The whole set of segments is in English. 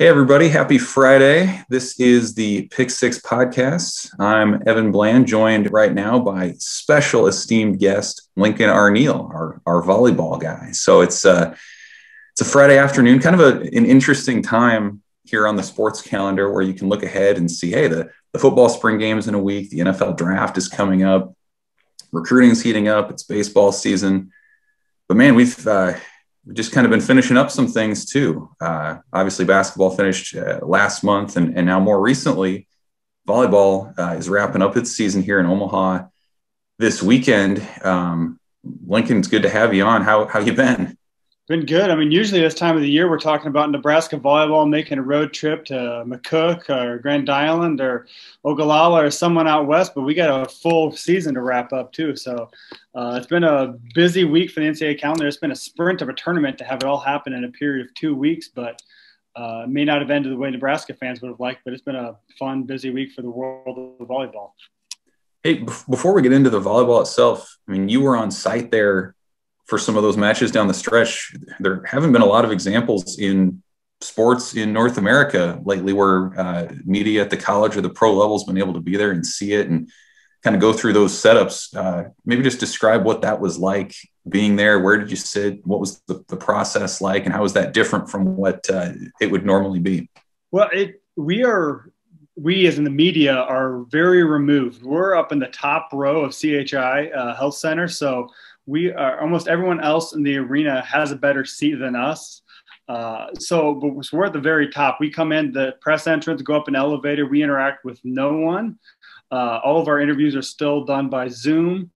Hey, everybody. Happy Friday. This is the Pick Six podcast. I'm Evan Bland, joined right now by special esteemed guest Lincoln Arneal, our volleyball guy. So it's a Friday afternoon, kind of an interesting time here on the sports calendar where you can look ahead and see, hey, the football spring game is in a week. The NFL draft is coming up. Recruiting's heating up. It's baseball season. But, man, we've just kind of been finishing up some things too. Obviously, basketball finished last month, and now more recently, volleyball is wrapping up its season here in Omaha this weekend. Lincoln, it's good to have you on. How you been? Been good. I mean, usually this time of the year, we're talking about Nebraska volleyball making a road trip to McCook or Grand Island or Ogallala or someone out west, but we got a full season to wrap up too. So it's been a busy week for the NCAA calendar. It's been a sprint of a tournament to have it all happen in a period of 2 weeks, but may not have ended the way Nebraska fans would have liked, but it's been a fun, busy week for the world of volleyball. Hey, before we get into the volleyball itself, I mean, you were on site there for some of those matches down the stretch. There haven't been a lot of examples in sports in North America lately where media at the college or the pro level has been able to be there and see it and kind of go through those setups. Maybe just describe what that was like being there. Where did you sit? What was the process like? And how is that different from what it would normally be? Well, we as in the media are very removed. We're up in the top row of CHI Health Center. So we are, almost everyone else in the arena has a better seat than us. So we're at the very top. We come in the press entrance, go up an elevator. We interact with no one. All of our interviews are still done by Zoom.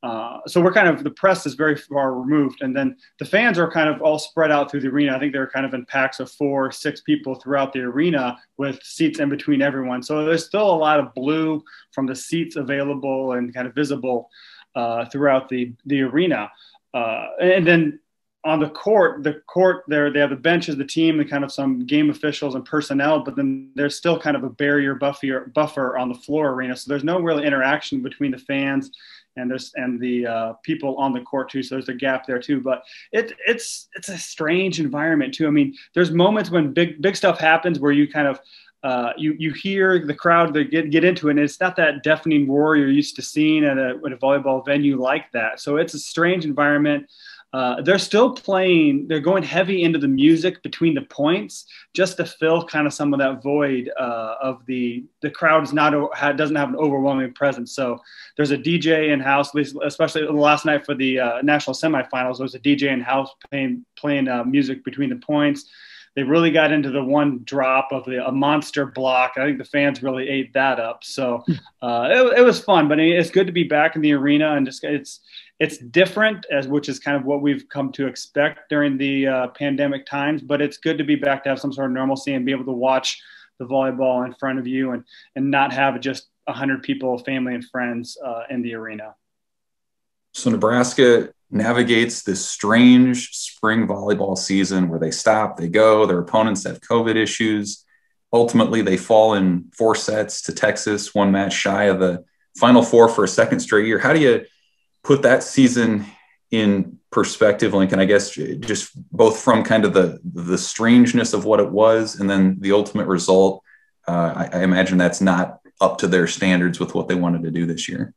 So we're kind of, the press is very far removed. And then the fans are kind of all spread out through the arena. I think they're kind of in packs of 4 or 6 people throughout the arena with seats in between everyone. So there's still a lot of blue from the seats available and kind of visible throughout the arena. And then on the court there, they have the benches, the team, and kind of some game officials and personnel, but then there's still kind of a barrier buffer on the floor arena. So there's no real interaction between the fans and the people on the court too. So there's a gap there too, but it's a strange environment too. I mean, there's moments when big stuff happens where you kind of, you hear the crowd, they get into it, and it's not that deafening roar you're used to seeing at a volleyball venue like that. So it's a strange environment. They're still playing. They're going heavy into the music between the points just to fill kind of some of that void of the crowd doesn't have an overwhelming presence. So there's a DJ in house, especially last night for the national semifinals. There was a DJ in house playing music between the points. They really got into the one drop of a monster block. I think the fans really ate that up. So it was fun, but it's good to be back in the arena, and just it's different, which is kind of what we've come to expect during the pandemic times. But it's good to be back, to have some sort of normalcy and be able to watch the volleyball in front of you and not have just 100 people, family and friends in the arena. So Nebraska navigates this strange spring volleyball season where they stop, they go, their opponents have COVID issues. Ultimately, they fall in 4 sets to Texas, 1 match shy of the Final Four for a second straight year. How do you put that season in perspective, Lincoln? I guess just both from kind of the strangeness of what it was and then the ultimate result. I imagine that's not up to their standards with what they wanted to do this year.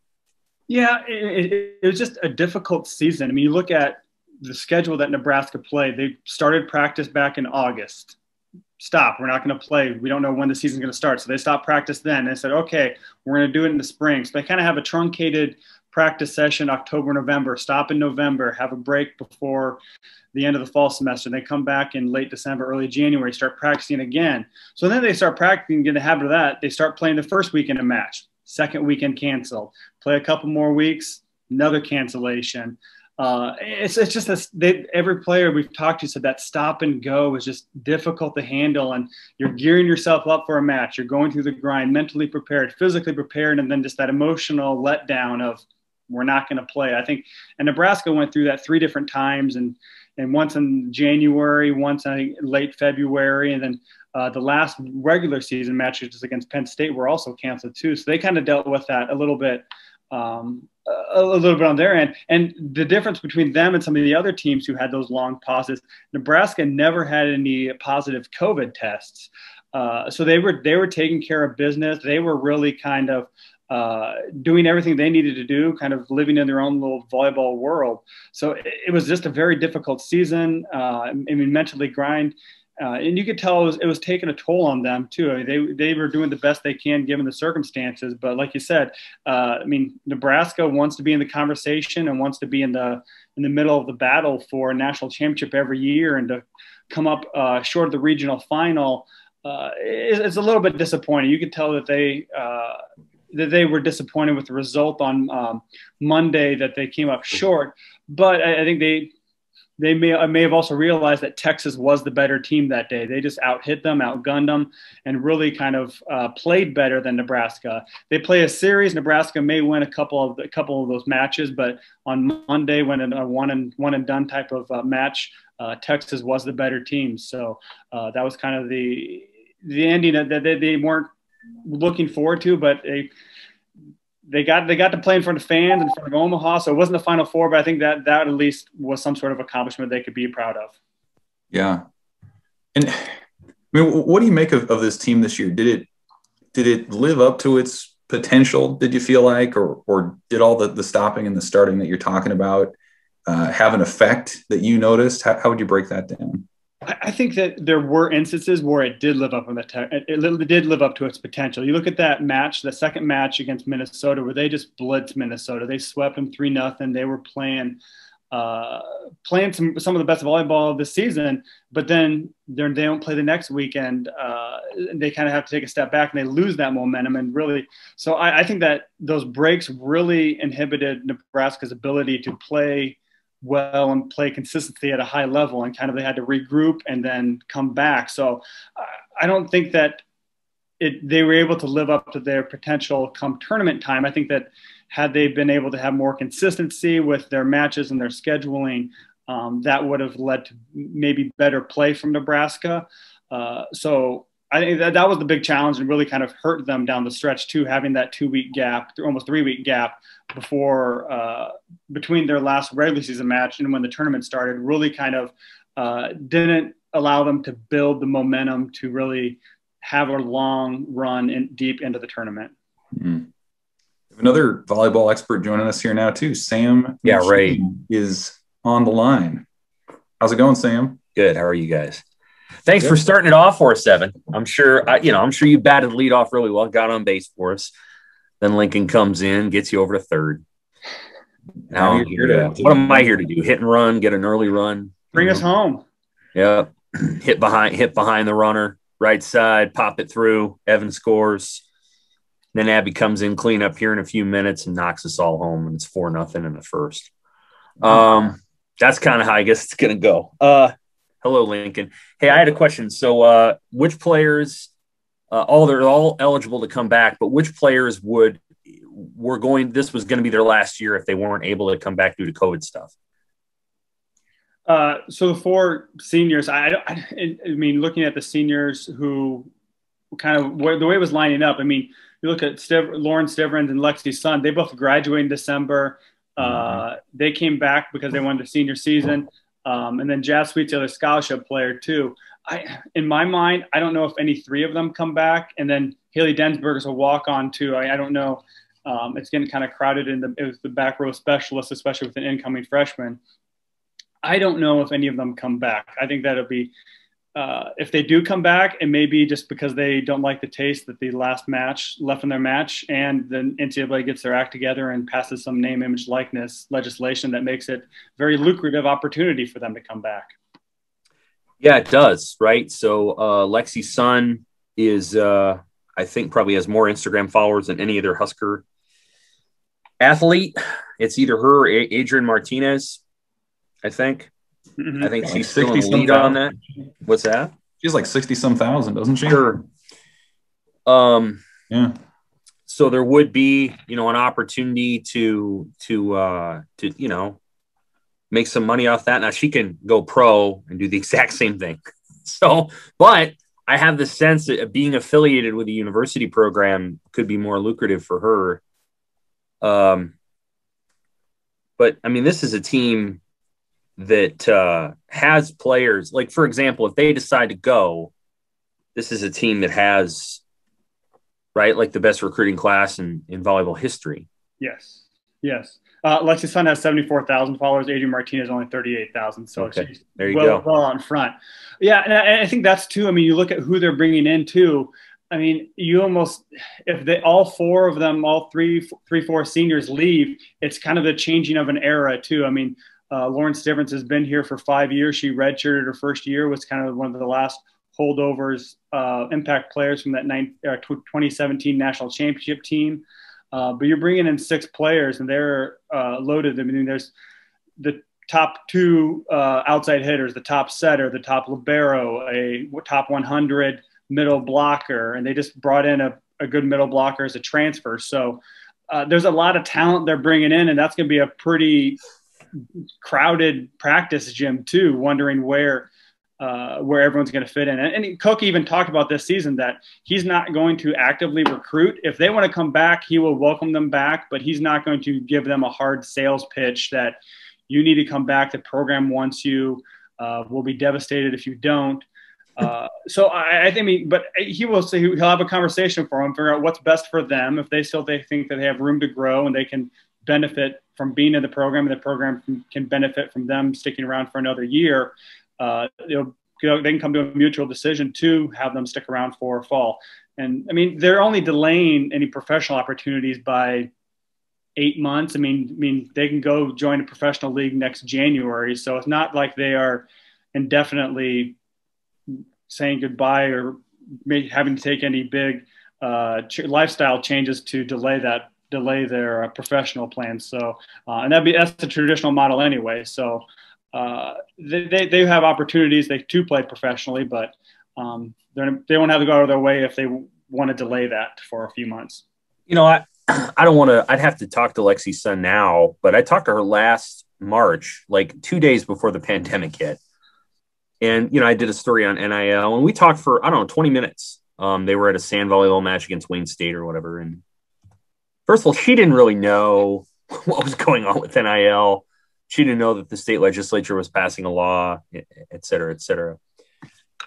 Yeah, it was just a difficult season. I mean, you look at the schedule that Nebraska played. They started practice back in August. Stop. We're not going to play. We don't know when the season's going to start. So they stopped practice then. They said, okay, we're going to do it in the spring. So they kind of have a truncated practice session, October, November, stop in November, have a break before the end of the fall semester. They come back in late December, early January, start practicing again. So then they start practicing, get in the habit of that. They start playing the first weekend a match. Second weekend canceled. Play a couple more weeks, another cancellation. It's just every player we've talked to said that stop and go is just difficult to handle, and you're gearing yourself up for a match. You're going through the grind, mentally prepared, physically prepared, and then just that emotional letdown of we're not going to play. I think, and Nebraska went through that 3 different times, and once in January, once I think late February, and then the last regular season matches against Penn State were also canceled too. So they kind of dealt with that a little bit a little bit on their end. And the difference between them and some of the other teams who had those long pauses, Nebraska never had any positive COVID tests. So they were taking care of business. They were really kind of doing everything they needed to do, kind of living in their own little volleyball world. So it was just a very difficult season. I mean, mentally grind. And you could tell it was taking a toll on them too. I mean, they were doing the best they can given the circumstances. But like you said, I mean, Nebraska wants to be in the conversation and wants to be in the middle of the battle for a national championship every year, and to come up short of the regional final, it's a little bit disappointing. You could tell that they were disappointed with the result on Monday, that they came up short. But I think they may have also realized that Texas was the better team that day. They just out-hit them, outgunned them, and really kind of played better than Nebraska. They play a series. Nebraska may win a couple of those matches, but on Monday, when a one and done type of match, Texas was the better team. So that was kind of the ending that they weren't looking forward to, but they got to play in front of fans, in front of Omaha. So it wasn't the Final Four, but I think that at least was some sort of accomplishment they could be proud of. Yeah. And I mean, what do you make of this team this year? Did it live up to its potential, did you feel like, or did all the stopping and the starting that you're talking about have an effect that you noticed? How would you break that down? I think that there were instances where it did live up it did live up to its potential. You look at that match, the second match against Minnesota, where they just blitzed Minnesota. They swept them 3-0. They were playing some of the best volleyball of the season, but then they don't play the next weekend. They kind of have to take a step back, and they lose that momentum. And really, so I think that those breaks really inhibited Nebraska's ability to play well and play consistency at a high level, and kind of they had to regroup and then come back. So I don't think that they were able to live up to their potential come tournament time. I think that had they been able to have more consistency with their matches and their scheduling, that would have led to maybe better play from Nebraska. So I think that was the big challenge, and really kind of hurt them down the stretch too, having that 2-week gap, almost 3-week gap before between their last regular season match and when the tournament started, really kind of didn't allow them to build the momentum to really have a long run deep into the tournament. Mm-hmm. Another volleyball expert joining us here now too. Sam McKewon is on the line. How's it going, Sam? Good. How are you guys? Thanks for starting it off for us, Evan. I'm sure you batted lead off really well, got on base for us. Then Lincoln comes in, gets you over to third. Now I'm here to, what am I here to do? Hit and run, get an early run. Bring us home. Yep. Hit behind the runner, right side, pop it through. Evan scores. Then Abby comes in, clean up here in a few minutes, and knocks us all home, and it's 4-0 in the first. That's kind of how I guess it's going to go. Hello, Lincoln. Hey, I had a question. So which players, they're all eligible to come back, but which players this was going to be their last year if they weren't able to come back due to COVID stuff? So the 4 seniors, I mean, looking at the seniors who kind of the way it was lining up, I mean, you look at Lauren Stivrins and Lexi Sun, they both graduated in December. They came back because they won the senior season. And then Jazz Sweet's the other scholarship player too. In my mind, I don't know if any 3 of them come back. And then Haley Densberg is a walk-on too. I don't know. It's getting kind of crowded in the back row specialist, especially with an incoming freshman. I don't know if any of them come back. I think that'll be if they do come back, it may be just because they don't like the taste that the last match left in their match, and then NCAA gets their act together and passes some name, image, likeness legislation that makes it very lucrative opportunity for them to come back. Yeah, it does, right? So Lexi Sun is, I think, probably has more Instagram followers than any other Husker athlete. It's either her or Adrian Martinez, I think. Mm-hmm. I think she's still in the lead on that. What's that? She's like 60-some thousand, doesn't she? Sure. Yeah. So there would be, an opportunity to make some money off that. Now she can go pro and do the exact same thing. So, but I have the sense that being affiliated with a university program could be more lucrative for her But I mean, this is a team that has players. Like, for example, if they decide to go, this is a team that has, right, like the best recruiting class in volleyball history. Yes. Lexi's son has 74,000 followers. Adrian Martinez only 38,000. So okay. There you go. Well out in front. Yeah, and I think that's too. I mean, you look at who they're bringing in too. I mean, you almost, if they all four of them, all three, four seniors leave, it's kind of the changing of an era too. I mean, Lauren Stivrins has been here for 5 years. She redshirted her first year, was kind of one of the last holdovers, impact players from that 2017 national championship team. But you're bringing in 6 players and they're loaded. I mean, there's the top 2 outside hitters, the top setter, the top libero, a top 100 middle blocker, and they just brought in a good middle blocker as a transfer. So there's a lot of talent they're bringing in, and that's going to be a pretty crowded practice gym too, wondering where everyone's going to fit in. And Cook even talked about this season that he's not going to actively recruit. If they want to come back, he will welcome them back, but he's not going to give them a hard sales pitch that you need to come back. The program wants you. We'll be devastated if you don't. So I think, but he will say he'll have a conversation for them, figure out what's best for them. If they think that they have room to grow and they can benefit from being in the program, and the program can benefit from them sticking around for another year, they can come to a mutual decision to have them stick around for fall. And I mean, they're only delaying any professional opportunities by 8 months. I mean, they can go join a professional league next January. So it's not like they are indefinitely saying goodbye or having to take any big lifestyle changes to delay their professional plans. So, and that's the traditional model anyway. So they have opportunities to play professionally, but they won't have to go out of their way if they want to delay that for a few months. You know, I don't want to, I'd have to talk to Lexi's son now, but I talked to her last March, like 2 days before the pandemic hit. And, you know, I did a story on NIL and we talked for, I don't know, 20 minutes. They were at a sand volleyball match against Wayne State or whatever. And first of all, she didn't really know what was going on with NIL. She didn't know that the state legislature was passing a law, et cetera, et cetera.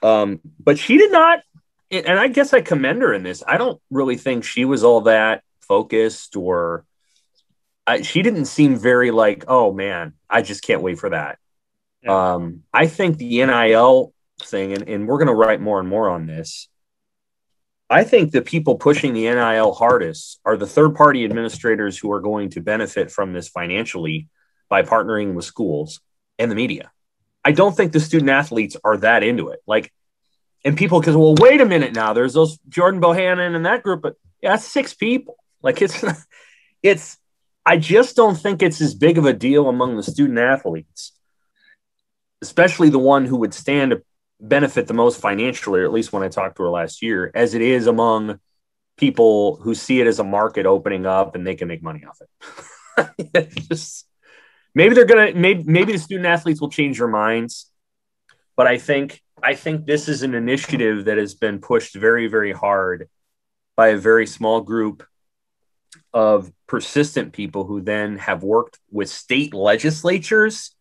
But she did not, and I guess I commend her in this. I don't really think she was all that focused or she didn't seem very like, oh man, I just can't wait for that. Yeah. I think the NIL thing, and we're going to write more and more on this. I think the people pushing the NIL hardest are the third-party administrators who are going to benefit from this financially by partnering with schools and the media. I don't think the student athletes are that into it. Like, and people, because, well, wait a minute now, there's those Jordan Bohannon and that group, but yeah, that's 6 people. Like I just don't think it's as big of a deal among the student athletes, especially the one who would stand to benefit the most financially, or at least when I talked to her last year, as it is among people who see it as a market opening up and they can make money off it. Maybe the student athletes will change their minds, but I think this is an initiative that has been pushed very, very hard by a very small group of persistent people who then have worked with state legislatures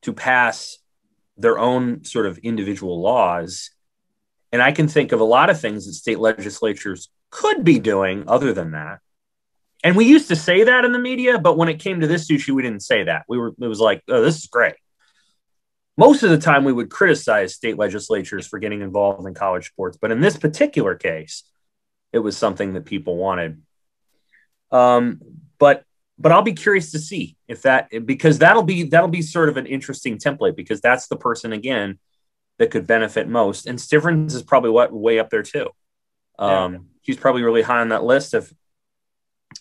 to pass their own sort of individual laws. And I can think of a lot of things that state legislatures could be doing other than that. And we used to say that in the media, but when it came to this issue, we didn't say that. It was like, oh, this is great. Most of the time we would criticize state legislatures for getting involved in college sports. But in this particular case, it was something that people wanted. But I'll be curious to see if because that'll be sort of an interesting template, because that's the person, again, that could benefit most. And Stivrins is probably way up there too. He's probably really high on that list of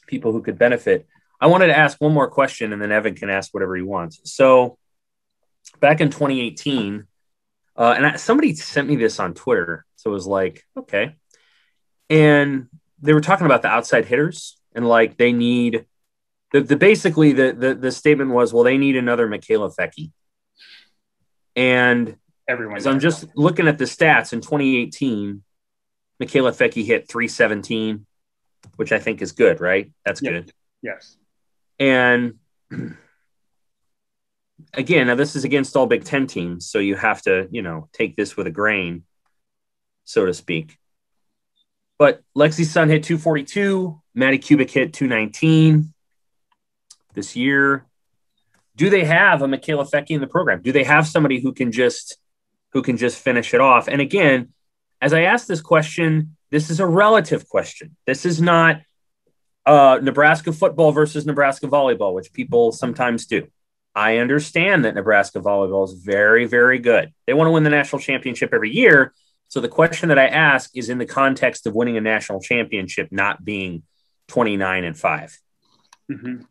people who could benefit. I wanted to ask one more question, and then Evan can ask whatever he wants. So back in 2018, and somebody sent me this on Twitter. So it was like, okay. And they were talking about the outside hitters, and like they need basically the statement was, well, they need another Michaela Fecke. And as I'm just looking at the stats in 2018, Michaela Fecke hit 317, which I think is good, right? That's good. Yes. And again, now this is against all Big Ten teams, so you have to, take this with a grain, so to speak. But Lexi Sun hit 242, Maddie Kubik hit 219 this year. Do they have a Michaela Fecky in the program? Do they have somebody who can just finish it off? And again, as I ask this question, this is a relative question. This is not Nebraska football versus Nebraska volleyball, which people sometimes do. I understand that Nebraska volleyball is very, very good. They want to win the national championship every year. So the question that I ask is in the context of winning a national championship, not being 29-5. Mm-hmm.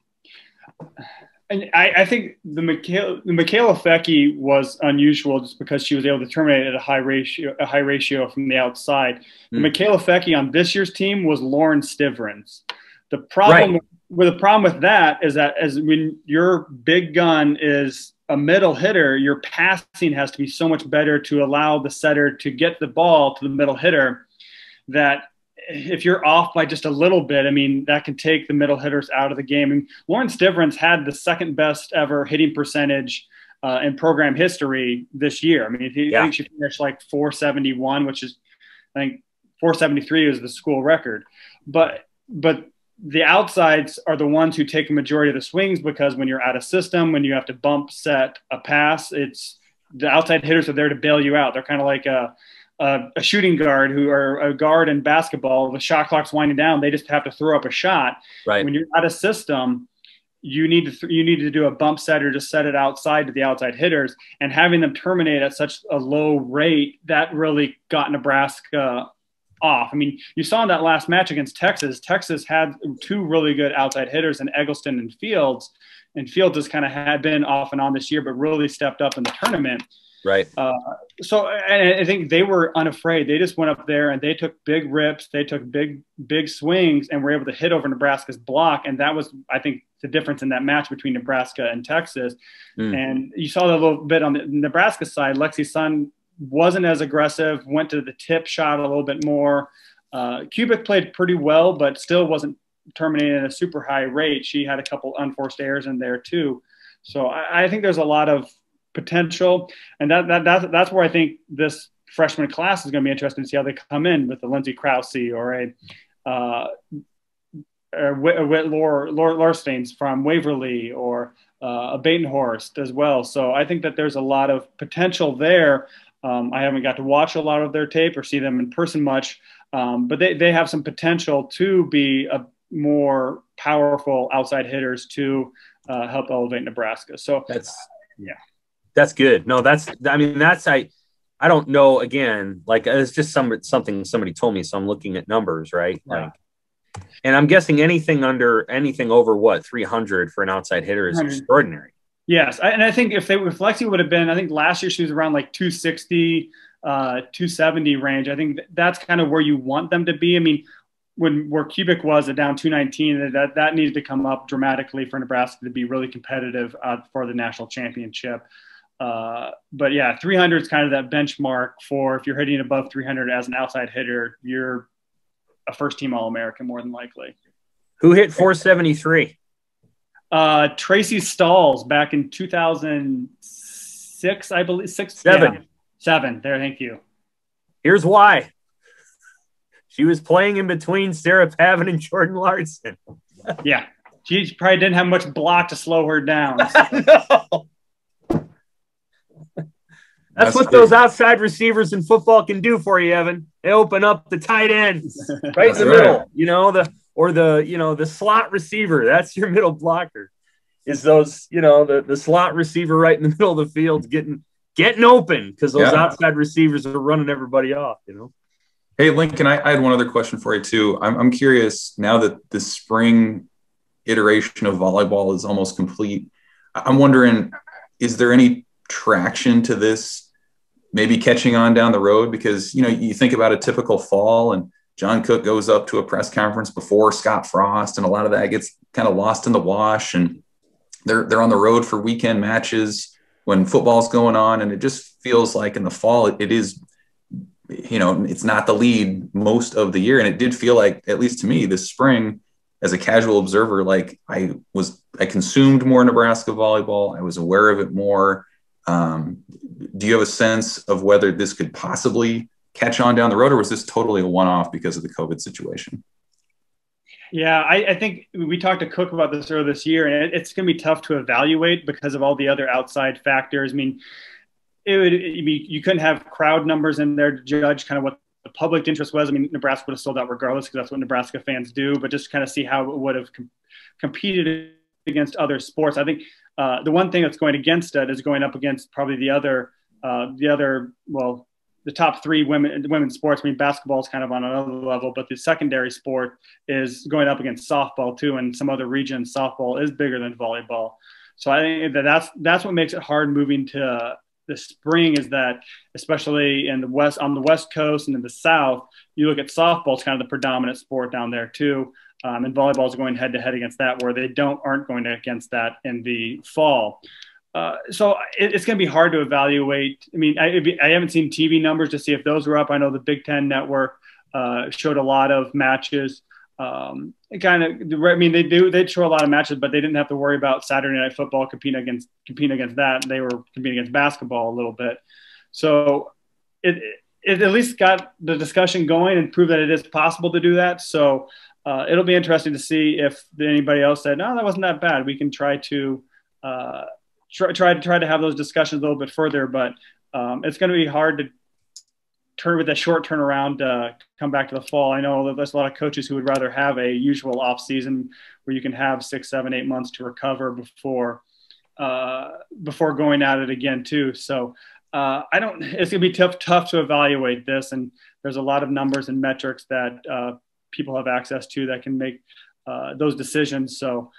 And I think the Michaela Fecky was unusual just because she was able to terminate at a high ratio from the outside. The Michaela Fecky on this year's team was Lauren Stivrins. The problem with that is that as when your big gun is a middle hitter, your passing has to be so much better to allow the setter to get the ball to the middle hitter that if you're off by just a little bit, I mean, that can take the middle hitters out of the game. And Lauren Stivrins had the second best ever hitting percentage in program history this year. I mean, I think she finished like 471, which is, I think 473 is the school record. But the outsides are the ones who take a majority of the swings because when you're out of system, when you have to bump set a pass, it's the outside hitters are there to bail you out. They're kind of like a shooting guard who are a guard in basketball. The shot clock's winding down. They just have to throw up a shot. Right. When you're out of system, you need to do a bump set or just set it outside to the outside hitters, and having them terminate at such a low rate that really got Nebraska off. I mean, you saw in that last match against Texas, Texas had two really good outside hitters in Eggleston and Fields. And Fields has kind of had been off and on this year, but really stepped up in the tournament. Right. So I think they were unafraid. They just went up there and they took big rips. They took big swings and were able to hit over Nebraska's block. And that was, I think, the difference in that match between Nebraska and Texas. And you saw that a little bit on the Nebraska side. Lexi Sun wasn't as aggressive, went to the tip shot a little bit more. Kubik played pretty well, but still wasn't terminating at a super high rate. She had a couple unforced errors in there too. So I think there's a lot of potential, and that's where I think this freshman class is going to be interesting to see how they come in with a Lindsay Krause or a Lorsteins from Waverly or a Batenhorst as well. So I think that there's a lot of potential there. I haven't got to watch a lot of their tape or see them in person much, but they have some potential to be a more powerful outside hitters to help elevate Nebraska. So that's good. No, I don't know. Again, like it's just something somebody told me. So I'm looking at numbers, right? Yeah. And I'm guessing anything over what 300 for an outside hitter is extraordinary. Yes. And I think if Lexi would have been, I think last year she was around like 260, 270 range. I think that's kind of where you want them to be. I mean, where Kubik was at down 219, that needed to come up dramatically for Nebraska to be really competitive for the national championship. But yeah, 300 is kind of that benchmark for if you're hitting above 300 as an outside hitter, you're a first team All-American more than likely. Who hit 473? Tracy Stalls back in 2006, I believe. Seven. There, thank you. Here's why. She was playing in between Sarah Pavin and Jordan Larson. Yeah. She probably didn't have much block to slow her down. No. That's what those outside receivers in football can do for you, Evan. They open up the tight ends right in the middle, the slot receiver. That's your middle blocker. Is those, the slot receiver right in the middle of the field getting open because those outside receivers are running everybody off, Hey, Lincoln, I had one other question for you too. I'm curious now that the spring iteration of volleyball is almost complete. I'm wondering, is there any traction to this maybe catching on down the road? Because, you think about a typical fall and John Cook goes up to a press conference before Scott Frost, and a lot of that gets kind of lost in the wash, and they're on the road for weekend matches when football's going on. And it just feels like in the fall, it is, it's not the lead most of the year. And it did feel like, at least to me, this spring, as a casual observer, like I consumed more Nebraska volleyball. I was aware of it more. Do you have a sense of whether this could possibly catch on down the road, or was this totally a one-off because of the COVID situation? Yeah, I think we talked to Cook about this earlier this year, and it's going to be tough to evaluate because of all the other outside factors. I mean, you couldn't have crowd numbers in there to judge kind of what the public interest was. I mean, Nebraska would have sold out regardless because that's what Nebraska fans do, but just kind of see how it would have competed against other sports. I think the one thing that's going against it is going up against probably the top three women's sports. I mean, basketball is kind of on another level, but the secondary sport is going up against softball too. And some other regions, softball is bigger than volleyball. So I think that's what makes it hard moving to the spring, is that especially in the West, on the West Coast and in the South, you look at softball, it's kind of the predominant sport down there too. And volleyball is going head to head against that, where they aren't going against that in the fall. So it's going to be hard to evaluate. I mean, I haven't seen TV numbers to see if those were up. I know the Big Ten Network showed a lot of matches. They show a lot of matches, but they didn't have to worry about Saturday Night Football competing against that. They were competing against basketball a little bit. So it at least got the discussion going and proved that it is possible to do that. So it'll be interesting to see if anybody else said, no, that wasn't that bad. We can try to try to have those discussions a little bit further, but it's going to be hard to turn with a short turnaround, come back to the fall. I know that there's a lot of coaches who would rather have a usual off season where you can have 6, 7, 8 months to recover before going at it again too. So it's going to be tough to evaluate this. And there's a lot of numbers and metrics that people have access to that can make those decisions. So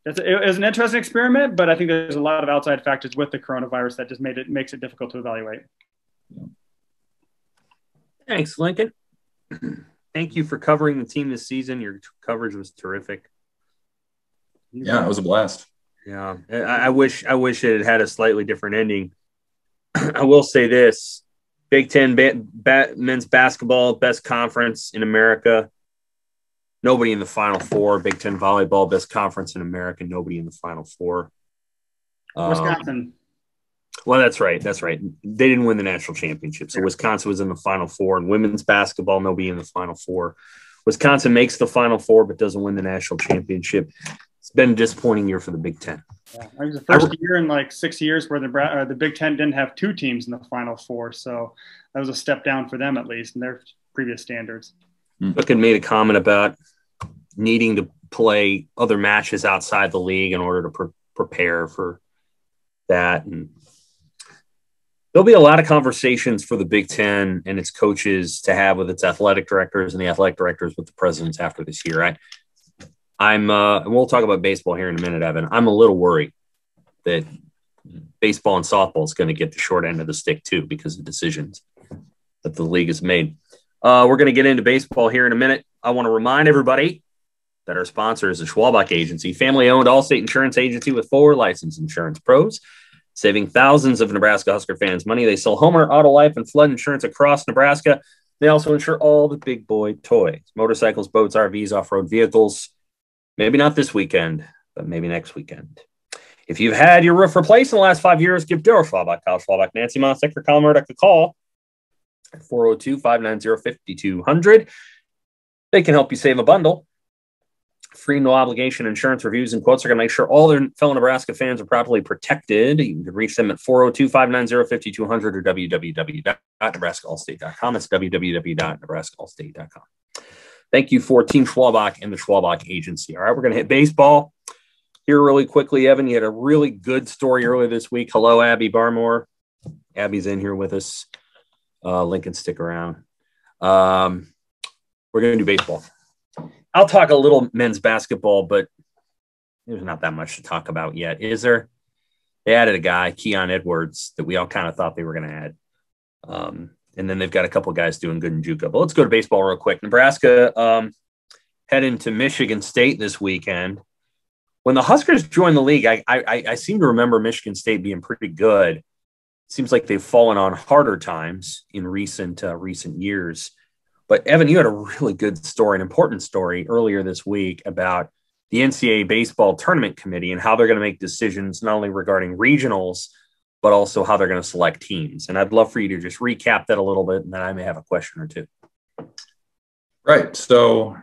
it was an interesting experiment, but I think there's a lot of outside factors with the coronavirus that just makes it difficult to evaluate. Thanks, Lincoln. Thank you for covering the team this season. Your coverage was terrific. Yeah, it was a blast. Yeah, I wish it had a slightly different ending. I will say this: Big Ten men's basketball, best conference in America. Nobody in the Final Four. Big Ten volleyball, best conference in America. Nobody in the Final Four. Wisconsin. Well, that's right. They didn't win the national championship. So Wisconsin was in the Final Four. And women's basketball, nobody in the Final Four. Wisconsin makes the Final Four but doesn't win the national championship. It's been a disappointing year for the Big Ten. Yeah, it was the first year in like 6 years where the Big Ten didn't have 2 teams in the Final Four. So that was a step down for them, at least, in their previous standards. Cook had made a comment about needing to play other matches outside the league in order to prepare for that. And there'll be a lot of conversations for the Big Ten and its coaches to have with its athletic directors and the athletic directors with the presidents after this year. And we'll talk about baseball here in a minute, Evan. I'm a little worried that baseball and softball is going to get the short end of the stick too, because of decisions that the league has made. We're going to get into baseball here in a minute. I want to remind everybody that our sponsor is the Schwalbach Agency, family-owned all-state insurance agency with 4 licensed insurance pros, saving thousands of Nebraska Husker fans money. They sell homeowner, auto, life, and flood insurance across Nebraska. They also insure all the big boy toys, motorcycles, boats, RVs, off-road vehicles. Maybe not this weekend, but maybe next weekend. If you've had your roof replaced in the last 5 years, give Daryl Schwalbach, Kyle Schwalbach, Nancy Mostek, or Kyle Murdoch a call at 402-590-5200. They can help you save a bundle. Free, no-obligation insurance reviews and quotes are going to make sure all their fellow Nebraska fans are properly protected. You can reach them at 402-590-5200 or www.nebraskaallstate.com. That's www.nebraskaallstate.com. Thank you for Team Schwalbach and the Schwalbach Agency. All right, we're going to hit baseball here really quickly. Evan, you had a really good story earlier this week. Hello, Abby Barmore. Abby's in here with us. Lincoln, stick around. We're going to do baseball. I'll talk a little men's basketball, but there's not that much to talk about yet, is there? They added a guy, Keon Edwards, that we all kind of thought they were going to add. And then they've got a couple of guys doing good in JUCO. But let's go to baseball real quick. Nebraska heading to Michigan State this weekend. When the Huskers joined the league, I seem to remember Michigan State being pretty good. It seems like they've fallen on harder times in recent years. But Evan, you had a really good story, an important story earlier this week about the NCAA baseball tournament committee and how they're going to make decisions not only regarding regionals, but also how they're going to select teams. And I'd love for you to just recap that a little bit, and then I may have a question or two. Right. So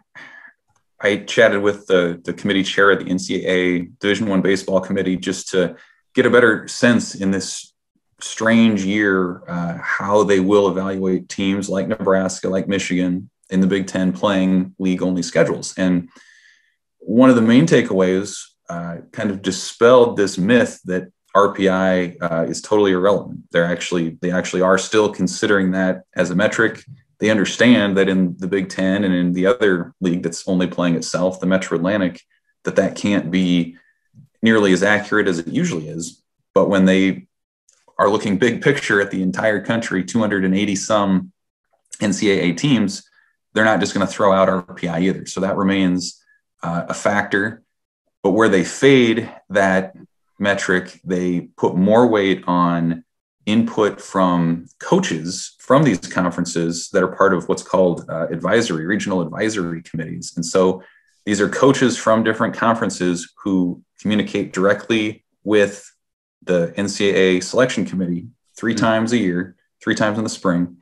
I chatted with the committee chair of the NCAA Division I baseball committee just to get a better sense in this strange year, how they will evaluate teams like Nebraska, like Michigan in the Big Ten playing league-only schedules. And one of the main takeaways kind of dispelled this myth that RPI is totally irrelevant. They actually are still considering that as a metric. They understand that in the Big Ten and in the other league that's only playing itself, the Metro Atlantic, that can't be nearly as accurate as it usually is. But when they are looking big picture at the entire country, 280 some NCAA teams, they're not just going to throw out RPI either. So that remains a factor. But where they fade that metric, they put more weight on input from coaches from these conferences that are part of what's called regional advisory committees. And so these are coaches from different conferences who communicate directly with the NCAA selection committee 3 times a year, 3 times in the spring.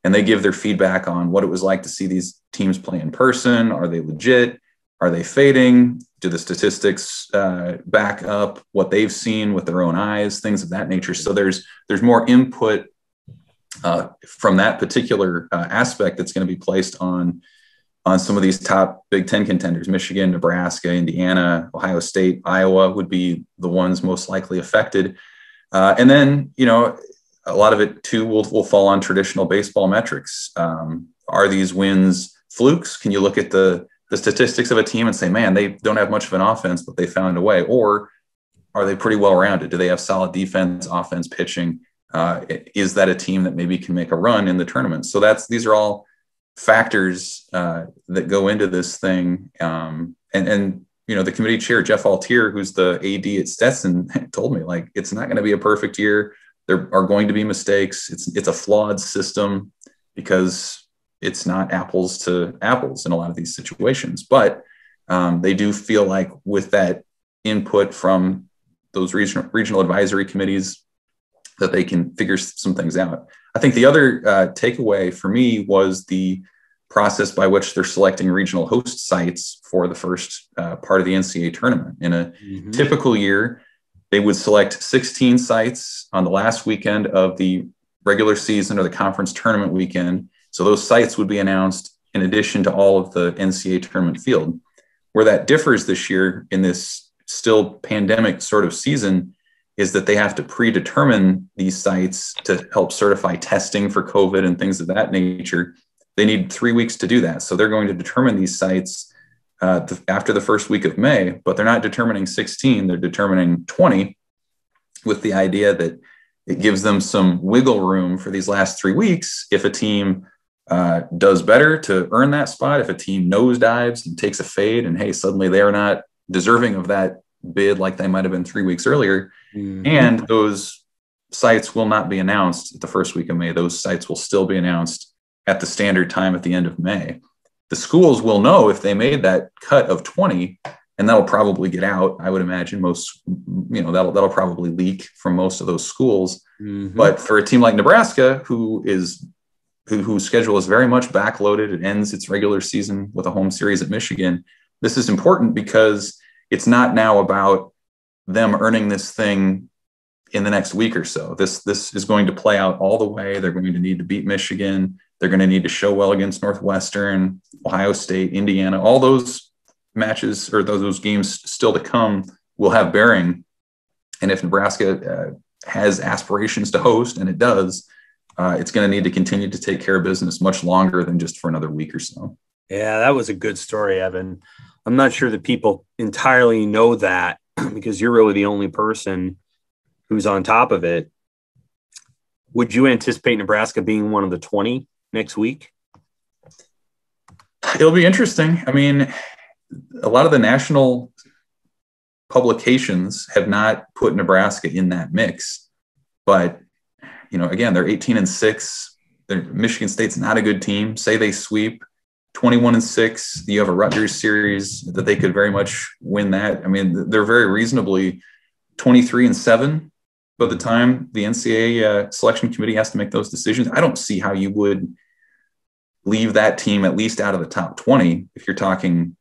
And they give their feedback on what it was like to see these teams play in person. Are they legit? Are they fading? Do the statistics back up what they've seen with their own eyes? Things of that nature. So there's more input from that particular aspect that's going to be placed on some of these top Big Ten contenders. Michigan, Nebraska, Indiana, Ohio State, Iowa would be the ones most likely affected. And then, a lot of it too will fall on traditional baseball metrics. Are these wins flukes? Can you look at the statistics of a team and say, man, they don't have much of an offense, but they found a way? Or are they pretty well-rounded? Do they have solid defense, offense, pitching? Is that a team that maybe can make a run in the tournament? So these are all factors that go into this thing. And the committee chair, Jeff Altier, who's the AD at Stetson, told me, like, it's not going to be a perfect year. There are going to be mistakes. It's a flawed system because it's not apples to apples in a lot of these situations. But they do feel like with that input from those regional advisory committees that they can figure some things out. I think the other takeaway for me was the process by which they're selecting regional host sites for the first part of the NCAA tournament. In a typical year, they would select 16 sites on the last weekend of the regular season or the conference tournament weekend. So those sites would be announced in addition to all of the NCAA tournament field. Where that differs this year in this still pandemic sort of season is that they have to predetermine these sites to help certify testing for COVID and things of that nature. They need 3 weeks to do that. So they're going to determine these sites after the first week of May, but they're not determining 16, they're determining 20 with the idea that it gives them some wiggle room for these last 3 weeks. If a team does better to earn that spot, if a team nosedives and takes a fade and, hey, suddenly they're not deserving of that bid like they might have been 3 weeks earlier, and those sites will not be announced at the first week of May. Those sites will still be announced at the standard time at the end of May. The schools will know if they made that cut of 20, and that'll probably get out. I would imagine that'll probably leak from most of those schools. But for a team like Nebraska, whose schedule is very much backloaded, it ends its regular season with a home series at Michigan. This is important because it's not now about them earning this thing in the next week or so. This is going to play out all the way. They're going to need to beat Michigan. They're going to need to show well against Northwestern, Ohio State, Indiana. All those matches or those games still to come will have bearing. And if Nebraska has aspirations to host, and it does, it's going to need to continue to take care of business much longer than just for another week or so. Yeah, that was a good story, Evan. I'm not sure that people entirely know that because you're really the only person who's on top of it. Would you anticipate Nebraska being one of the 20 next week? It'll be interesting. I mean, a lot of the national publications have not put Nebraska in that mix, but again, they're 18-6. Michigan State's not a good team. Say they sweep 21-6. You have a Rutgers series that they could very much win that. I mean, they're very reasonably 23-7 by the time the NCAA selection committee has to make those decisions. I don't see how you would leave that team at least out of the top 20 if you're talking,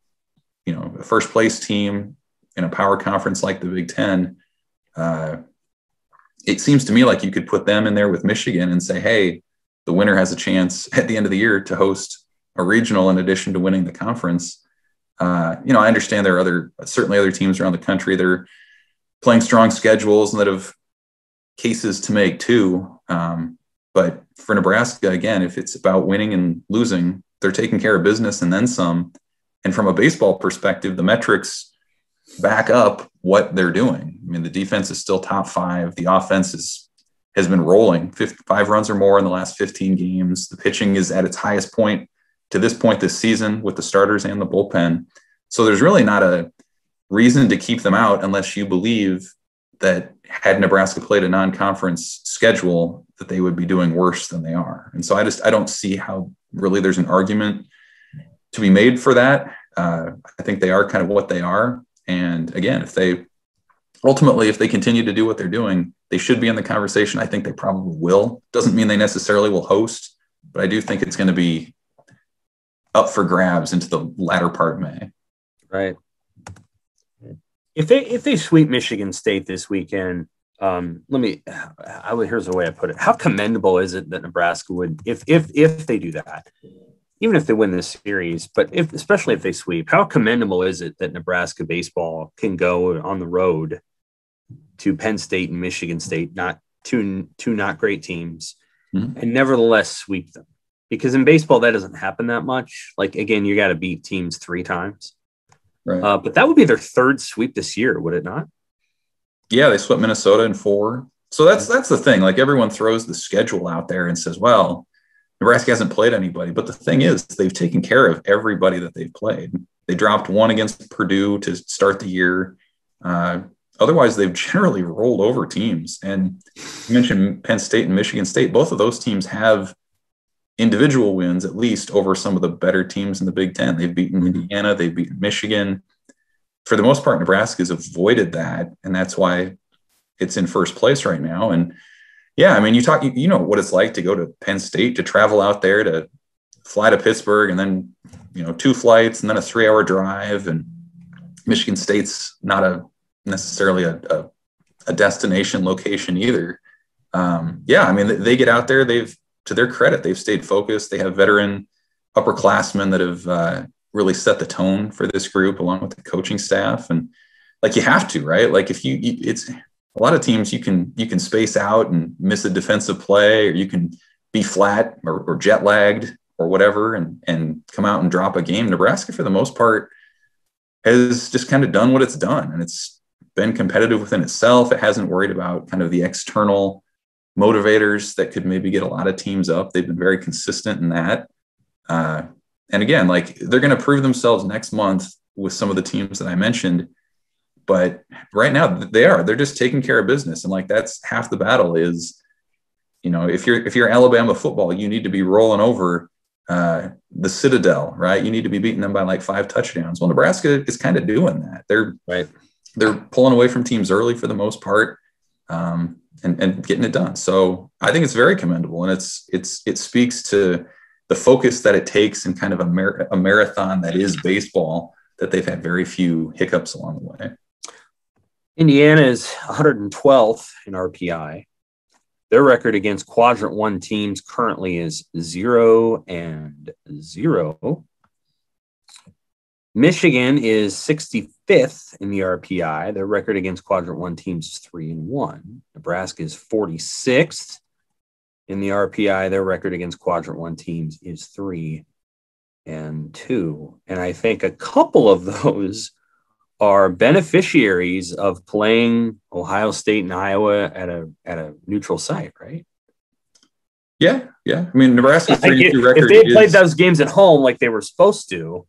a first place team in a power conference like the Big Ten. It seems to me like you could put them in there with Michigan and say, hey, the winner has a chance at the end of the year to host a regional in addition to winning the conference. I understand there are certainly other teams around the country that are playing strong schedules and that have cases to make too. But for Nebraska, again, if it's about winning and losing, they're taking care of business and then some. And from a baseball perspective, the metrics back up what they're doing. I mean, the defense is still top 5. The offense has been rolling 5 runs or more in the last 15 games. The pitching is at its highest point to this point this season with the starters and the bullpen. So there's really not a reason to keep them out unless you believe that had Nebraska played a non-conference schedule that they would be doing worse than they are. And so I don't see how really there's an argument to be made for that. I think they are kind of what they are. And again, if they continue to do what they're doing, they should be in the conversation. I think they probably will. Doesn't mean they necessarily will host, but I do think it's going to be up for grabs into the latter part of May. Right. If they sweep Michigan State this weekend, here's the way I put it. How commendable is it that Nebraska would, if they do that, even if they win this series, but especially if they sweep, how commendable is it that Nebraska baseball can go on the road to Penn State and Michigan State, not two not great teams, and nevertheless sweep them? Because in baseball, that doesn't happen that much. Like, again, you got to beat teams 3 times. Right. But that would be their 3rd sweep this year, would it not? Yeah, they swept Minnesota in 4. So that's the thing. Like, everyone throws the schedule out there and says, well, Nebraska hasn't played anybody. But the thing is, they've taken care of everybody that they've played. They dropped 1 against Purdue to start the year. Otherwise, they've generally rolled over teams. And you mentioned Penn State and Michigan State. Both of those teams have individual wins, at least, over some of the better teams in the Big Ten. They've beaten Indiana. They've beaten Michigan. For the most part, Nebraska's avoided that, and that's why it's in first place right now. And yeah, I mean, you know what it's like to go to Penn State, to travel out there, to fly to Pittsburgh, and then 2 flights, and then a 3-hour drive. And Michigan State's not necessarily a destination location either. Yeah, I mean, they get out there. To their credit, they've stayed focused. They have veteran upperclassmen that have really set the tone for this group, along with the coaching staff. And like, you have to, right? Like, it's a lot of teams, you can space out and miss a defensive play, or you can be flat or jet lagged or whatever, and come out and drop a game. Nebraska, for the most part, has just kind of done what it's done, and it's been competitive within itself. It hasn't worried about kind of the external motivators that could maybe get a lot of teams up. They've been very consistent in that. And again, like, they're going to prove themselves next month with some of the teams that I mentioned. But right now they're just taking care of business. And like, that's half the battle is, if you're Alabama football, you need to be rolling over the Citadel, right? You need to be beating them by like 5 touchdowns. Well, Nebraska is kind of doing that. They're pulling away from teams early for the most part. And getting it done. So I think it's very commendable, and it speaks to the focus that it takes in kind of a marathon that is baseball, that they've had very few hiccups along the way. Indiana is 112th in RPI. Their record against quadrant 1 teams currently is 0-0. Michigan is 65th in the RPI. Their record against quadrant 1 teams is 3-1. Nebraska is 46th in the RPI. Their record against quadrant 1 teams is 3-2. And I think a couple of those are beneficiaries of playing Ohio State and Iowa at a neutral site, right? Yeah. I mean, Nebraska's 3-2 record. If they had played those games at home like they were supposed to,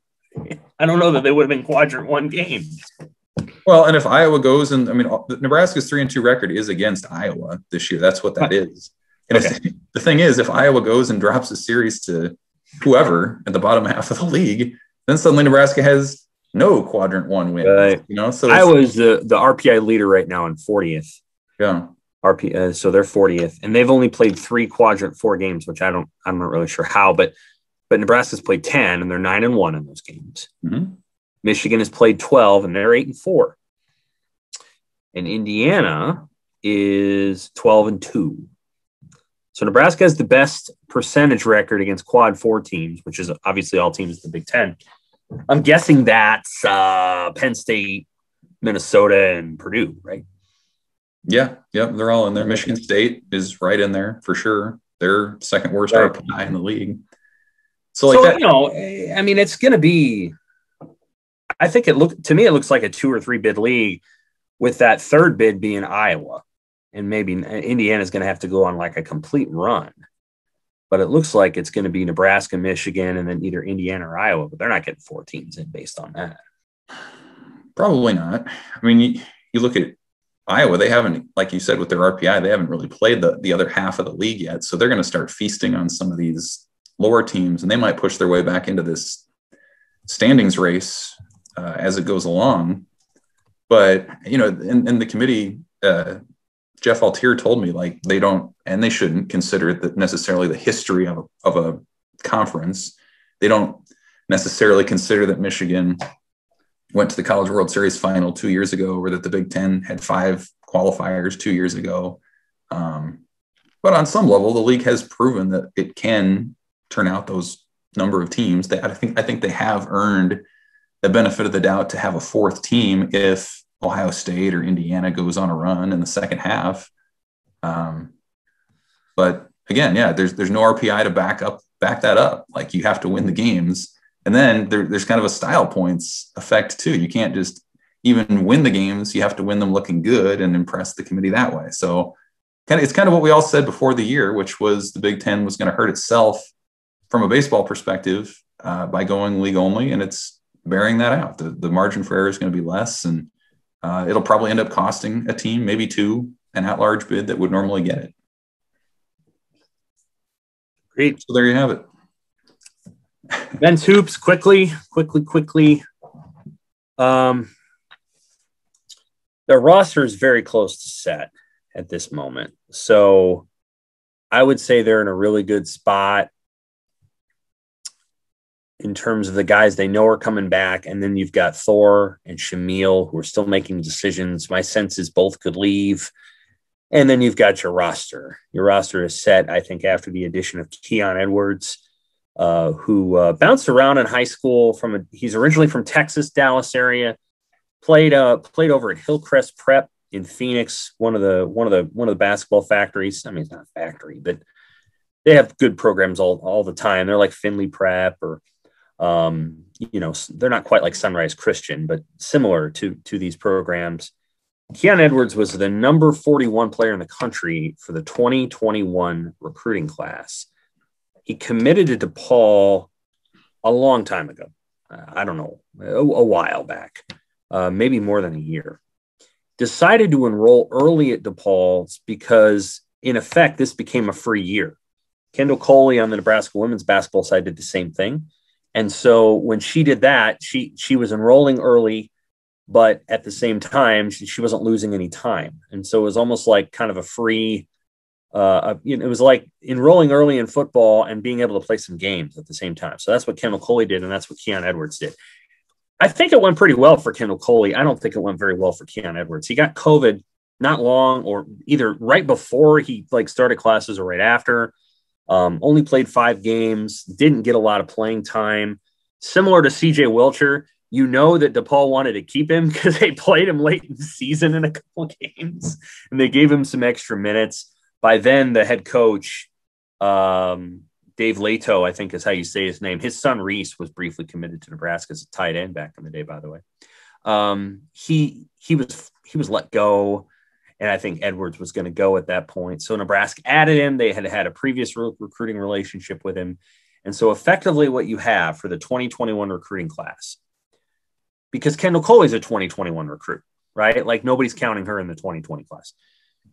I don't know that they would have been quadrant 1 games. Well, and if Iowa goes, and I mean, Nebraska's 3-2 record is against Iowa this year. That's what that is. And the thing is, if Iowa goes and drops a series to whoever at the bottom half of the league, then suddenly Nebraska has no quadrant one win. Right. So Iowa's the RPI leader right now in 40th. Yeah. So they're 40th, and they've only played 3 quadrant 4 games, which I'm not really sure how, but Nebraska's played 10 and they're 9-1 in those games. Mm-hmm. Michigan has played 12 and they're 8-4. And Indiana is 12-2. So Nebraska has the best percentage record against quad 4 teams, which is obviously all teams in the Big Ten. I'm guessing that's Penn State, Minnesota, and Purdue, right? Yeah, they're all in there. Michigan State is right in there for sure. They're second worst RPI in the league. So I mean, it's going to be. I think it looks like a 2 or 3 bid league, with that third bid being Iowa, and maybe Indiana's going to have to go on like a complete run. But it looks like it's going to be Nebraska, Michigan, and then either Indiana or Iowa. But they're not getting 4 teams in based on that. Probably not. I mean, you look at Iowa, they haven't, like you said, with their RPI, they haven't really played the other half of the league yet. So they're going to start feasting on some of these lower teams, and they might push their way back into this standings race as it goes along. But, in the committee, Jeff Altier told me, like, they don't, and they shouldn't consider it necessarily the history of a conference. They don't necessarily consider that Michigan went to the College World Series final 2 years ago, or that the Big Ten had 5 qualifiers 2 years ago. But on some level, the league has proven that it can turn out those number of teams. I think they have earned the benefit of the doubt to have a 4th team if Ohio State or Indiana goes on a run in the second half. But again, there's no RPI to back that up. Like, you have to win the games. And then there's kind of a style points effect too. You can't just even win the games. You have to win them looking good and impress the committee that way. So it's kind of what we all said before the year, which was the Big Ten was going to hurt itself from a baseball perspective by going league only. And it's bearing that out. The margin for error is going to be less, and it'll probably end up costing a team, maybe 2, an at-large bid that would normally get it. Great. So there you have it. Men's hoops, quickly. Their roster is very close to set at this moment. So I would say they're in a really good spot in terms of the guys they know are coming back. And then you've got Thor and Shamil, who are still making decisions. My sense is both could leave. And then you've got your roster. Your roster is set, I think, after the addition of Keon Edwards, who bounced around in high school. He's originally from Texas, Dallas area. Played over at Hillcrest Prep in Phoenix, one of the basketball factories. I mean, it's not a factory, but they have good programs all the time. They're like Finley Prep, or they're not quite like Sunrise Christian, but similar to these programs. Keon Edwards was the number 41 player in the country for the 2021 recruiting class. He committed to DePaul a long time ago. I don't know, a while back, maybe more than a year. Decided to enroll early at DePaul because, in effect, this became a free year. Kendall Coley on the Nebraska women's basketball side did the same thing. And so when she did that, she was enrolling early, but at the same time, she wasn't losing any time. And so it was almost like kind of a free, it was like enrolling early in football and being able to play some games at the same time. So that's what Kendall Coley did, and that's what Keon Edwards did. I think it went pretty well for Kendall Coley. I don't think it went very well for Keon Edwards. He got COVID not long, or either right before he started classes or right after. Only played 5 games, didn't get a lot of playing time. Similar to CJ Wilcher, that DePaul wanted to keep him because they played him late in the season in a couple of games, and they gave him some extra minutes. By then, the head coach, Dave Leto, I think is how you say his name. His son Reese was briefly committed to Nebraska as a tight end back in the day, by the way. He was let go, and I think Edwards was going to go at that point. So Nebraska added him. They had a previous recruiting relationship with him. And so effectively what you have for the 2021 recruiting class, because Kendall Coley's a 2021 recruit, right? Like, nobody's counting her in the 2020 class.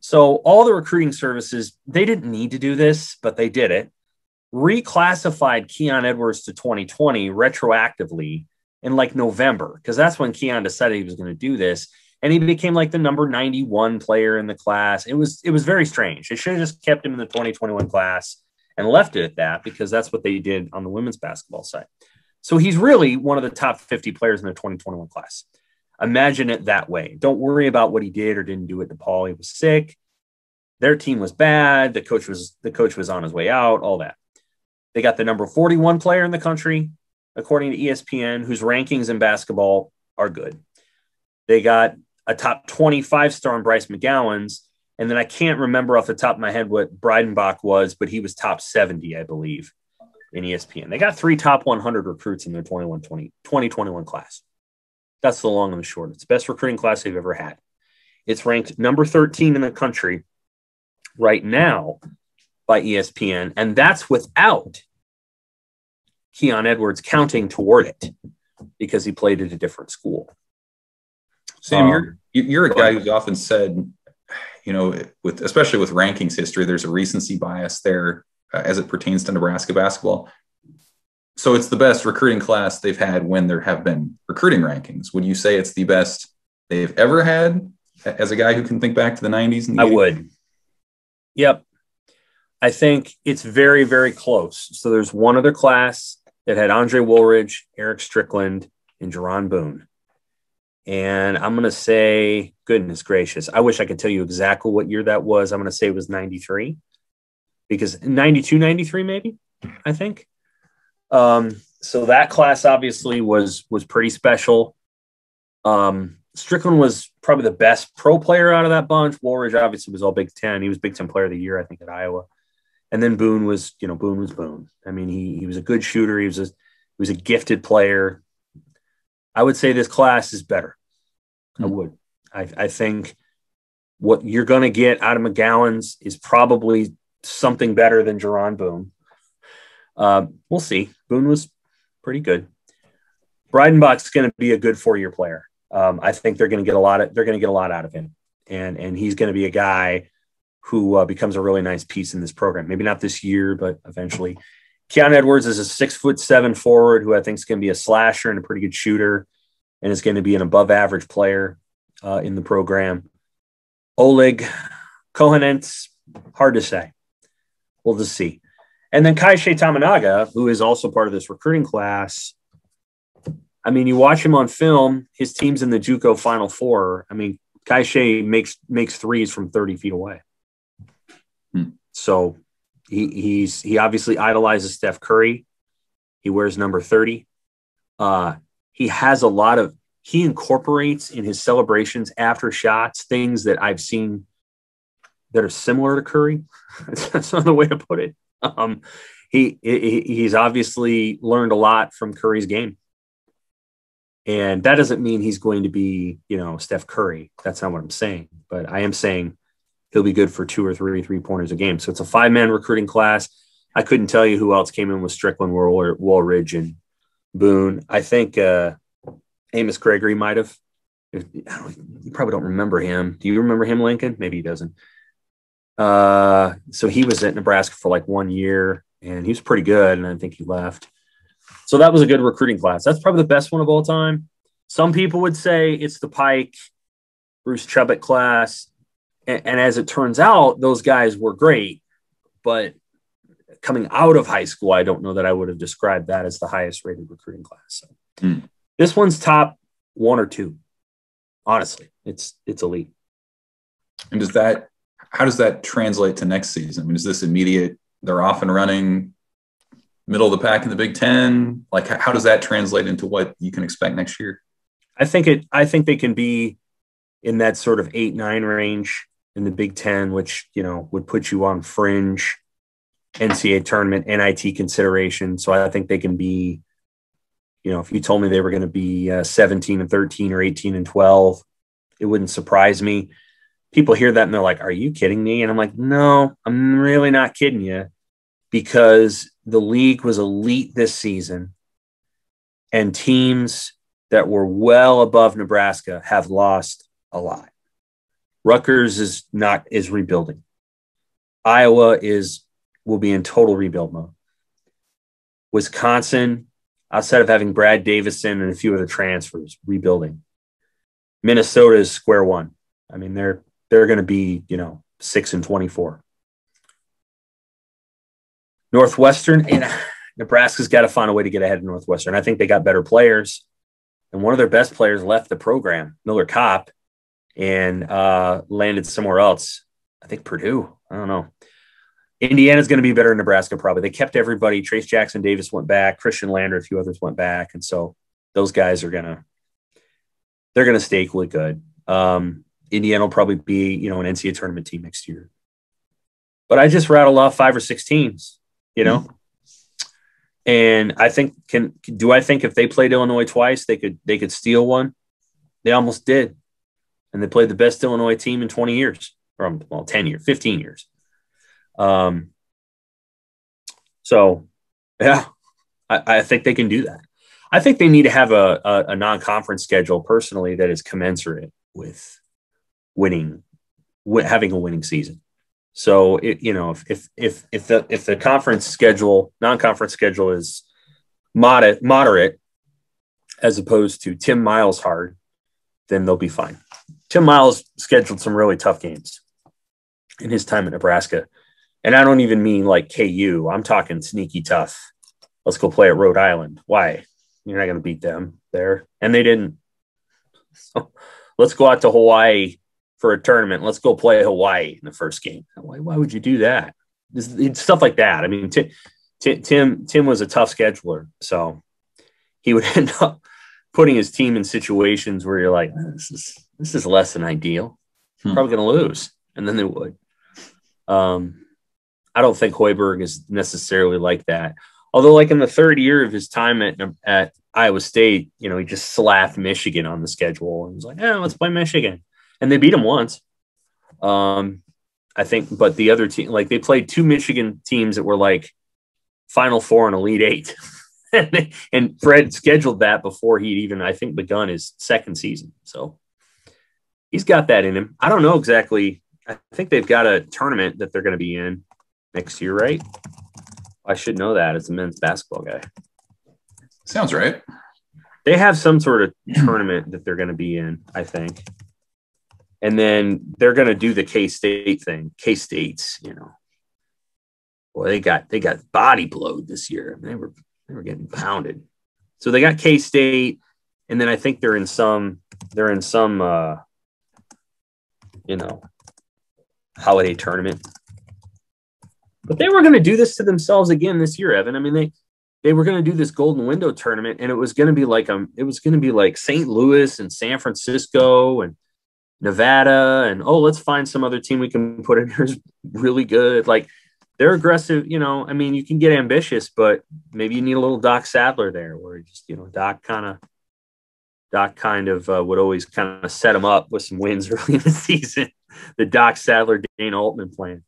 So all the recruiting services, they didn't need to do this, but they did it. Reclassified Keon Edwards to 2020 retroactively in like November, because that's when Keon decided he was going to do this. And he became like the number 91 player in the class. It was very strange. They should have just kept him in the 2021 class and left it at that, because that's what they did on the women's basketball side. So he's really one of the top 50 players in the 2021 class. Imagine it that way. Don't worry about what he did or didn't do at DePaul. He was sick. Their team was bad. The coach was on his way out, all that. They got the number 41 player in the country, according to ESPN, whose rankings in basketball are good. They got a top 25 star in Bryce McGowan's. And then I can't remember off the top of my head what Breidenbach was, but he was top 70, I believe, in ESPN. They got 3 top 100 recruits in their 2021 class. That's the long and the short. It's the best recruiting class they've ever had. It's ranked number 13 in the country right now by ESPN, and that's without Keon Edwards counting toward it because he played at a different school. Sam, you're a guy who's often said, especially with rankings history, there's a recency bias there as it pertains to Nebraska basketball. So it's the best recruiting class they've had when there have been recruiting rankings. Would you say it's the best they've ever had as a guy who can think back to the 90s? And the 80s? I would. Yep. I think it's very, very close. So there's one other class that had Andre Woolridge, Eric Strickland, and Jerron Boone. And I'm going to say, goodness gracious, I wish I could tell you exactly what year that was. I'm going to say it was 93, because 92, 93 maybe, I think. So that class obviously was pretty special. Strickland was probably the best pro player out of that bunch. Woolridge obviously was all Big Ten. He was Big Ten Player of the Year, I think, at Iowa. And then Boone was Boone. I mean, he was a good shooter. He was a gifted player. I would say this class is better. I would. I think what you're going to get out of McGowan's is probably something better than Jerron Boone. We'll see. Boone was pretty good. Breidenbach's going to be a good 4-year player. I think they're going to get a lot out of him, and he's going to be a guy who becomes a really nice piece in this program. Maybe not this year, but eventually. Keon Edwards is a 6'7" forward who I think is going to be a slasher and a pretty good shooter, and is going to be an above-average player in the program. Oleg Kohanents, hard to say. We'll just see. And then Kaishe Tamanaga, who is also part of this recruiting class. I mean, you watch him on film, his team's in the JUCO Final Four. I mean, Kaishe makes threes from 30 feet away. So he obviously idolizes Steph Curry. He wears number 30. He incorporates in his celebrations after shots things that I've seen that are similar to Curry. That's another way to put it. He's obviously learned a lot from Curry's game. And that doesn't mean he's going to be, Steph Curry. That's not what I'm saying. But I am saying he'll be good for 2 or 3 3-pointers a game. So it's a 5-man recruiting class. I couldn't tell you who else came in with Strickland, Woolridge, and Boone. I think Amos Gregory might have. You probably don't remember him. Do you remember him, Lincoln? Maybe he doesn't. So he was at Nebraska for like 1 year, and he was pretty good, and I think he left. So that was a good recruiting class. That's probably the best one of all time. Some people would say it's the Pike, Bruce Chubbuck class. And as it turns out, those guys were great. But coming out of high school, I don't know that I would have described that as the highest rated recruiting class. So This one's top 1 or 2. Honestly, it's elite. And how does that translate to next season? I mean, is this immediate? They're off and running, middle of the pack in the Big Ten. Like, how does that translate into what you can expect next year? I think they can be in that sort of 8-9 range in the Big Ten, which would put you on fringe NCAA tournament NIT consideration. So I think they can be. If you told me they were going to be 17-13 or 18-12, it wouldn't surprise me. People hear that and they're like, "Are you kidding me?" And I'm like, "No, I'm really not kidding you," because the league was elite this season, and teams that were well above Nebraska have lost a lot. Rutgers is rebuilding. Iowa will be in total rebuild mode. Wisconsin, outside of having Brad Davison and a few other transfers, rebuilding. Minnesota is square one. I mean, they're going to be, 6-24. Northwestern, and Nebraska's got to find a way to get ahead of Northwestern. I think they got better players, and one of their best players left the program, Miller Kopp, and landed somewhere else. I think Purdue. I don't know. Indiana's going to be better than Nebraska probably. They kept everybody. Trace Jackson Davis went back. Christian Lander, a few others went back, and so those guys are going to stay equally good. Indiana will probably be, an NCAA tournament team next year. But I just rattled off 5 or 6 teams, And I think I think if they played Illinois twice, they could steal one? They almost did. And they played the best Illinois team in 20 years, or 10 years, 15 years. So yeah, I think they can do that. I think they need to have a non-conference schedule personally that is commensurate with having a winning season. So if the non-conference schedule is moderate as opposed to Tim Miles hard, then they'll be fine. Tim Miles scheduled some really tough games in his time at Nebraska. And I don't even mean like KU. I'm talking sneaky tough. Let's go play at Rhode Island. Why? You're not going to beat them there. And they didn't. So let's go out to Hawaii for a tournament. Let's go play Hawaii in the first game. Why would you do that? It's stuff like that. I mean, Tim was a tough scheduler. So he would end up putting his team in situations where you're like, this is less than ideal. Probably going to lose. And then they would. I don't think Hoiberg is necessarily like that. Although, like in the third year of his time at Iowa State, he just slapped Michigan on the schedule and was like, let's play Michigan. And they beat them once. I think, but the other team, like they played 2 Michigan teams that were like Final Four and Elite Eight. And Fred scheduled that before he'd even, I think, begun his second season. So he's got that in him. I don't know exactly. I think they've got a tournament that they're going to be in next year, right? I should know that as a men's basketball guy. Sounds right. They have some sort of tournament that they're going to be in, I think. And then they're going to do the K-State thing. K-State's, boy, they got body blowed this year. I mean, they were getting pounded. So they got K-State, and then I think they're in some holiday tournament. But they were going to do this to themselves again this year, Evan. I mean, they were going to do this Golden Window tournament, and it was going to be like St. Louis and San Francisco and Nevada, and let's find some other team we can put in here is really good. Like they're aggressive, I mean, you can get ambitious, but maybe you need a little Doc Sadler there, where just Doc kind of would always kind of set them up with some wins early in the season. The Doc Sadler, Dana Altman plan.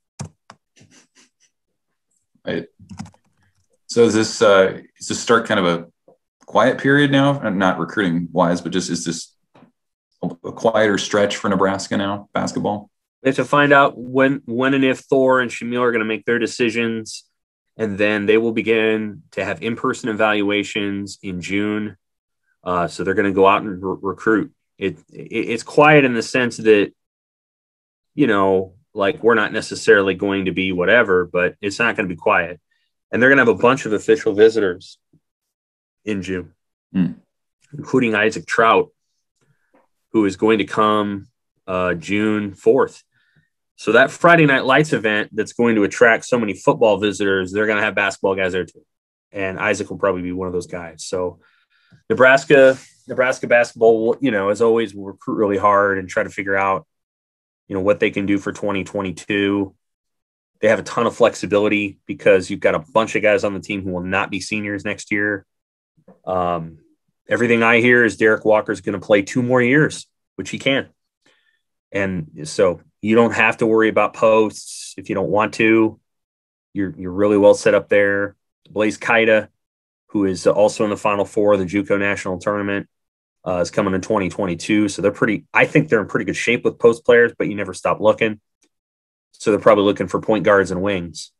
Right. So is this start kind of a quiet period now? Not recruiting wise, but just is this a quieter stretch for Nebraska now, basketball? They have to find out when and if Thor and Shamil are going to make their decisions, and then they will begin to have in-person evaluations in June. So they're going to go out and recruit. It's quiet in the sense that, like we're not necessarily going to be whatever, but it's not going to be quiet. And they're going to have a bunch of official visitors in June, including Isaac Trout, who is going to come June 4th. So that Friday Night Lights event that's going to attract so many football visitors, they're going to have basketball guys there too. And Isaac will probably be one of those guys. So Nebraska basketball, as always, will recruit really hard and try to figure out, what they can do for 2022. They have a ton of flexibility because you've got a bunch of guys on the team who will not be seniors next year. Everything I hear is Derek Walker's going to play 2 more years, which he can. And so you don't have to worry about posts if you don't want to. You're really well set up there. Blaze Kaida, who is also in the Final Four of the JUCO National Tournament, is coming in 2022. So I think they're in pretty good shape with post players, but you never stop looking. So they're probably looking for point guards and wings,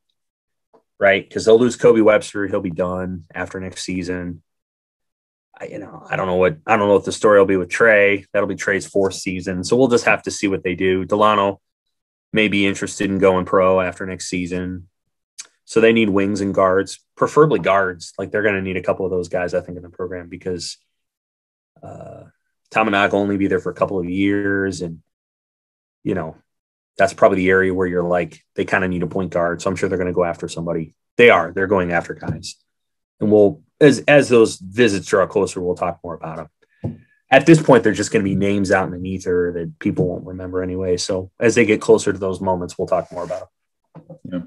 right? Because they'll lose Kobe Webster. He'll be done after next season. I don't know what the story will be with Trey. That'll be Trey's 4th season. So we'll just have to see what they do. Delano may be interested in going pro after next season. So they need wings and guards, preferably guards. Like they're going to need a couple of those guys, I think, in the program because Tominac will only be there for a couple of years. And, that's probably the area where you're like, they kind of need a point guard. So I'm sure they're going to go after somebody. They're going after guys. And we'll, as those visits draw closer, we'll talk more about them. At this point, they're just going to be names out in the ether that people won't remember anyway. So as they get closer to those moments, we'll talk more about them. Yeah.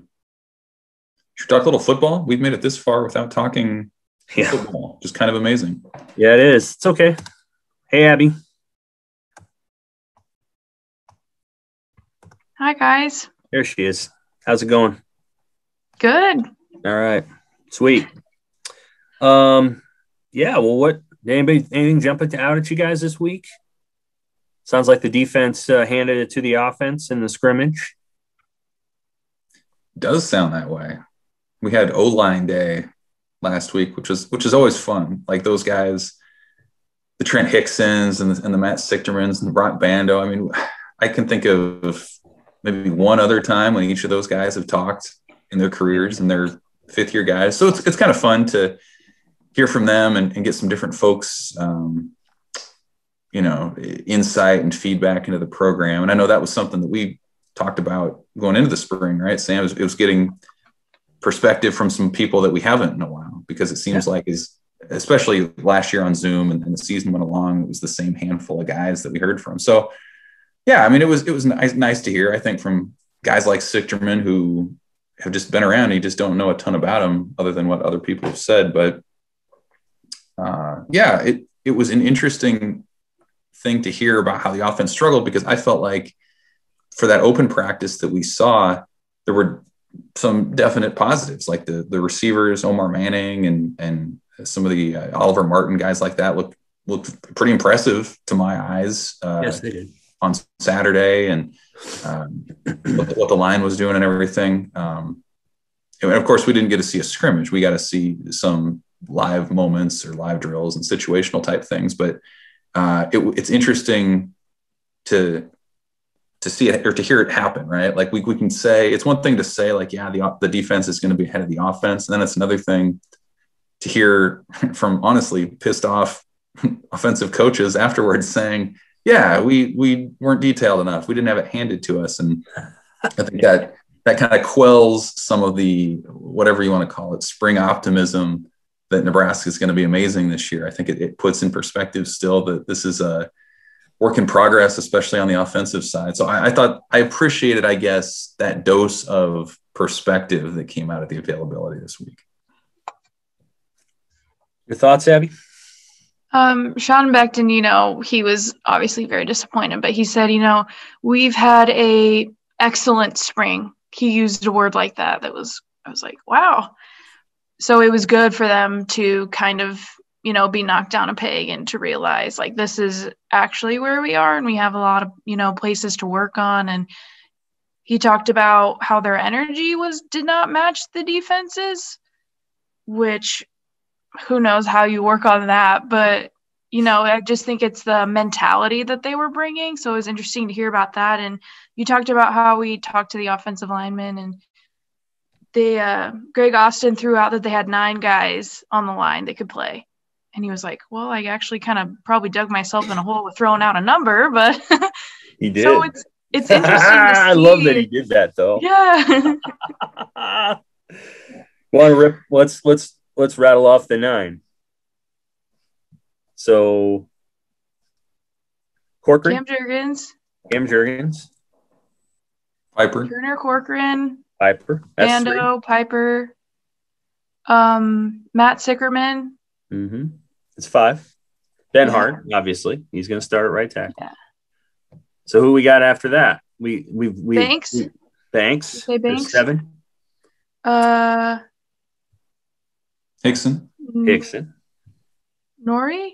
Should we talk a little football? We've made it this far without talking football. Just kind of amazing. Yeah, it is. It's okay. Hey, Abby. Hi, guys. There she is. How's it going? Good. All right. Sweet. Yeah, well, what anything jumping out at you guys this week? Sounds like the defense handed it to the offense in the scrimmage. Does sound that way. We had O-line day last week, which is always fun. Like those guys, the Trent Hicksons and the Matt Sichtermans and the Brock Bando. I mean, I can think of maybe one other time when each of those guys have talked in their careers and they're 5th-year guys. So it's kind of fun to hear from them and get some different folks, insight and feedback into the program. And I know that was something that we talked about going into the spring, right, Sam? It was getting perspective from some people that we haven't in a while, because it seems like especially last year on Zoom and the season went along, it was the same handful of guys that we heard from. So, yeah, I mean, it was nice to hear, I think, from guys like Sichterman who have just been around. You just don't know a ton about them other than what other people have said. But it was an interesting thing to hear about how the offense struggled, because I felt like for that open practice that we saw, there were some definite positives, like the receivers, Omar Manning and some of the Oliver Martin guys like that looked pretty impressive to my eyes. Yes, they did. On Saturday, and what the line was doing and everything. And of course, we didn't get to see a scrimmage. We got to see some live moments or live drills and situational type things. But it's interesting to see it or to hear it happen, right? Like we can say, it's one thing to say like, yeah, the defense is going to be ahead of the offense. And then it's another thing to hear from honestly pissed off offensive coaches afterwards saying, yeah, we weren't detailed enough. We didn't have it handed to us. And I think that kind of quells some of the, whatever you want to call it, spring optimism that Nebraska is going to be amazing this year. I think it puts in perspective still that this is a work in progress, especially on the offensive side. So I thought I appreciated, I guess, that dose of perspective that came out of the availability this week. Your thoughts, Abby? Sean Beckton, he was obviously very disappointed, but he said, we've had a excellent spring. He used a word like that. I was like, wow. So it was good for them to kind of, be knocked down a peg and to realize like, this is actually where we are. And we have a lot of, places to work on. And he talked about how their energy did not match the defenses, which who knows how you work on that, but I just think it's the mentality that they were bringing. So it was interesting to hear about that. And you talked about how we talked to the offensive linemen, and Greg Austin threw out that they had 9 guys on the line that could play. And he was like, well, I actually kind of probably dug myself in a hole with throwing out a number, but he did. So it's interesting to see. I love that he did that though. Yeah. Well, Rip, let's rattle off the 9. So, Corcoran, Cam Jurgens, Piper, Turner Corcoran, Piper, Bando, 3. Piper, Matt Sichterman. Mm-hmm. It's 5. Ben Hart, obviously, he's going to start at right tackle. Yeah. So who we got after that? We Banks. Banks. Say Banks. 7. Hickson. Nori.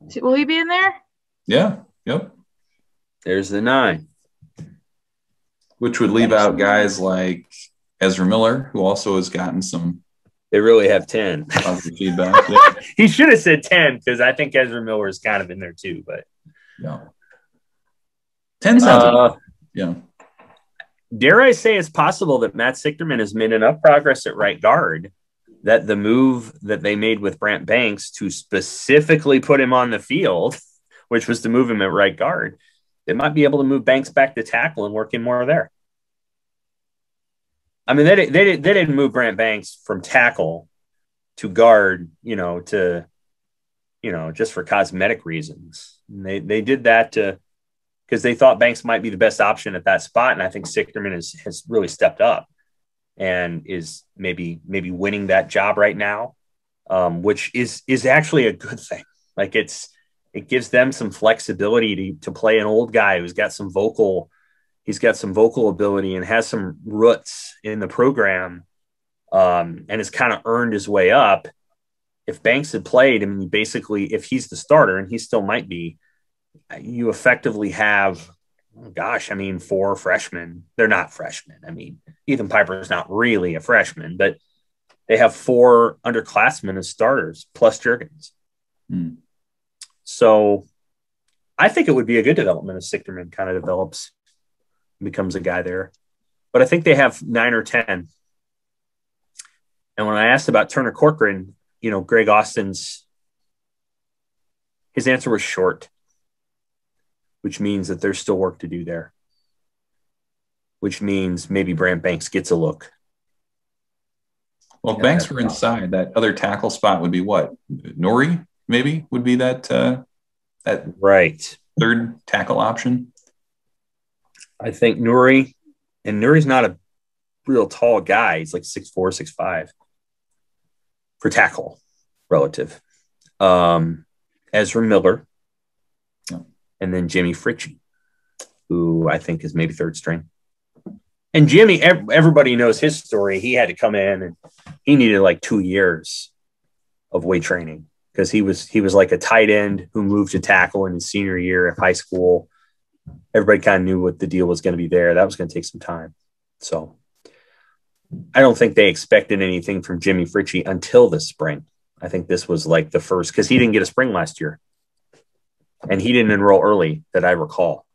Will he be in there? Yeah. Yep. There's the 9. Which would leave out guys like Ezra Miller, who also has gotten some. They really have 10 positive feedback. Yeah. He should have said 10 because I think Ezra Miller is kind of in there too. But yeah, 10 sounds. Yeah. Dare I say it's possible that Matt Sichterman has made enough progress at right guard that the move that they made with Brant Banks to specifically put him on the field, which was to move him at right guard, they might be able to move Banks back to tackle and work him more there. I mean, they didn't move Brant Banks from tackle to guard, just for cosmetic reasons. And they did that because they thought Banks might be the best option at that spot. And I think Sichterman has really stepped up and is maybe winning that job right now, which is actually a good thing. Like it gives them some flexibility to play an old guy who's got some vocal ability and has some roots in the program, and has kind of earned his way up. If Banks had played, I mean, basically, if he's the starter, and he still might be, you effectively have, 4 freshmen. They're not freshmen. I mean, Ethan Piper is not really a freshman, but they have 4 underclassmen as starters, plus Juergens. So I think it would be a good development if Sichterman kind of develops, becomes a guy there. But I think they have 9 or 10. And when I asked about Turner Corcoran, Greg Austin's, his answer was short, which means that there's still work to do there, which means maybe Brant Banks gets a look. Well, if Banks were inside, that other tackle spot would be what? Nori, maybe, would be that right third tackle option. I think Nuri's not a real tall guy. He's like 6'4", 6'5" for tackle relative. Ezra Miller, and then Jimmy Fritchie, who I think is maybe third string. And Jimmy, everybody knows his story. He had to come in and he needed like 2 years of weight training because he was like a tight end who moved to tackle in his senior year of high school. Everybody kind of knew what the deal was going to be there. That was going to take some time. So I don't think they expected anything from Jimmy Fritchie until this spring. I think this was like the first, because he didn't get a spring last year. And he didn't enroll early that I recall.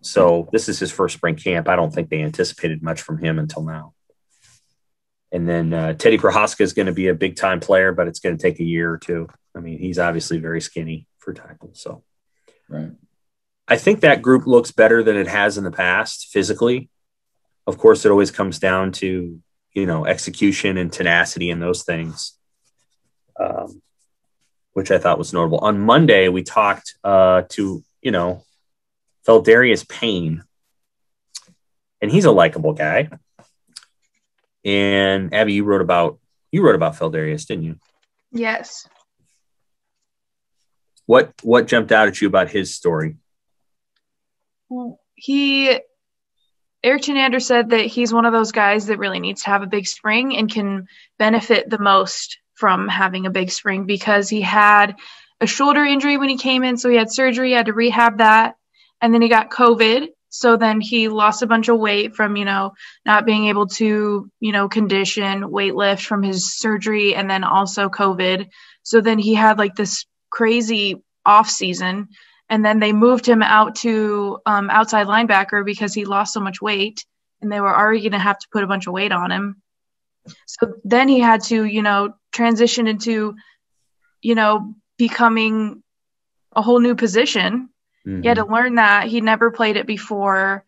So this is his first spring camp. I don't think they anticipated much from him until now. And then Teddy Prohaska is going to be a big-time player, but it's going to take a year or two. I mean, he's obviously very skinny for tackle. So right. I think that group looks better than it has in the past physically. Of course, it always comes down to, execution and tenacity and those things, which I thought was notable. On Monday, we talked to, Feldarius Payne, and he's a likable guy. And Abby, you wrote about Feldarius, didn't you? Yes. What jumped out at you about his story? Eric Chenander said that he's one of those guys that really needs to have a big spring and can benefit the most from having a big spring because he had a shoulder injury when he came in. So he had surgery, he had to rehab that. And then he got COVID. So then he lost a bunch of weight from, not being able to, condition, weight lift from his surgery and then also COVID. So then he had like this crazy off season. And then they moved him out to outside linebacker because he lost so much weight and they were already going to have to put a bunch of weight on him. So then he had to, transition into, becoming a whole new position. Mm-hmm. He had to learn that. He never played it before.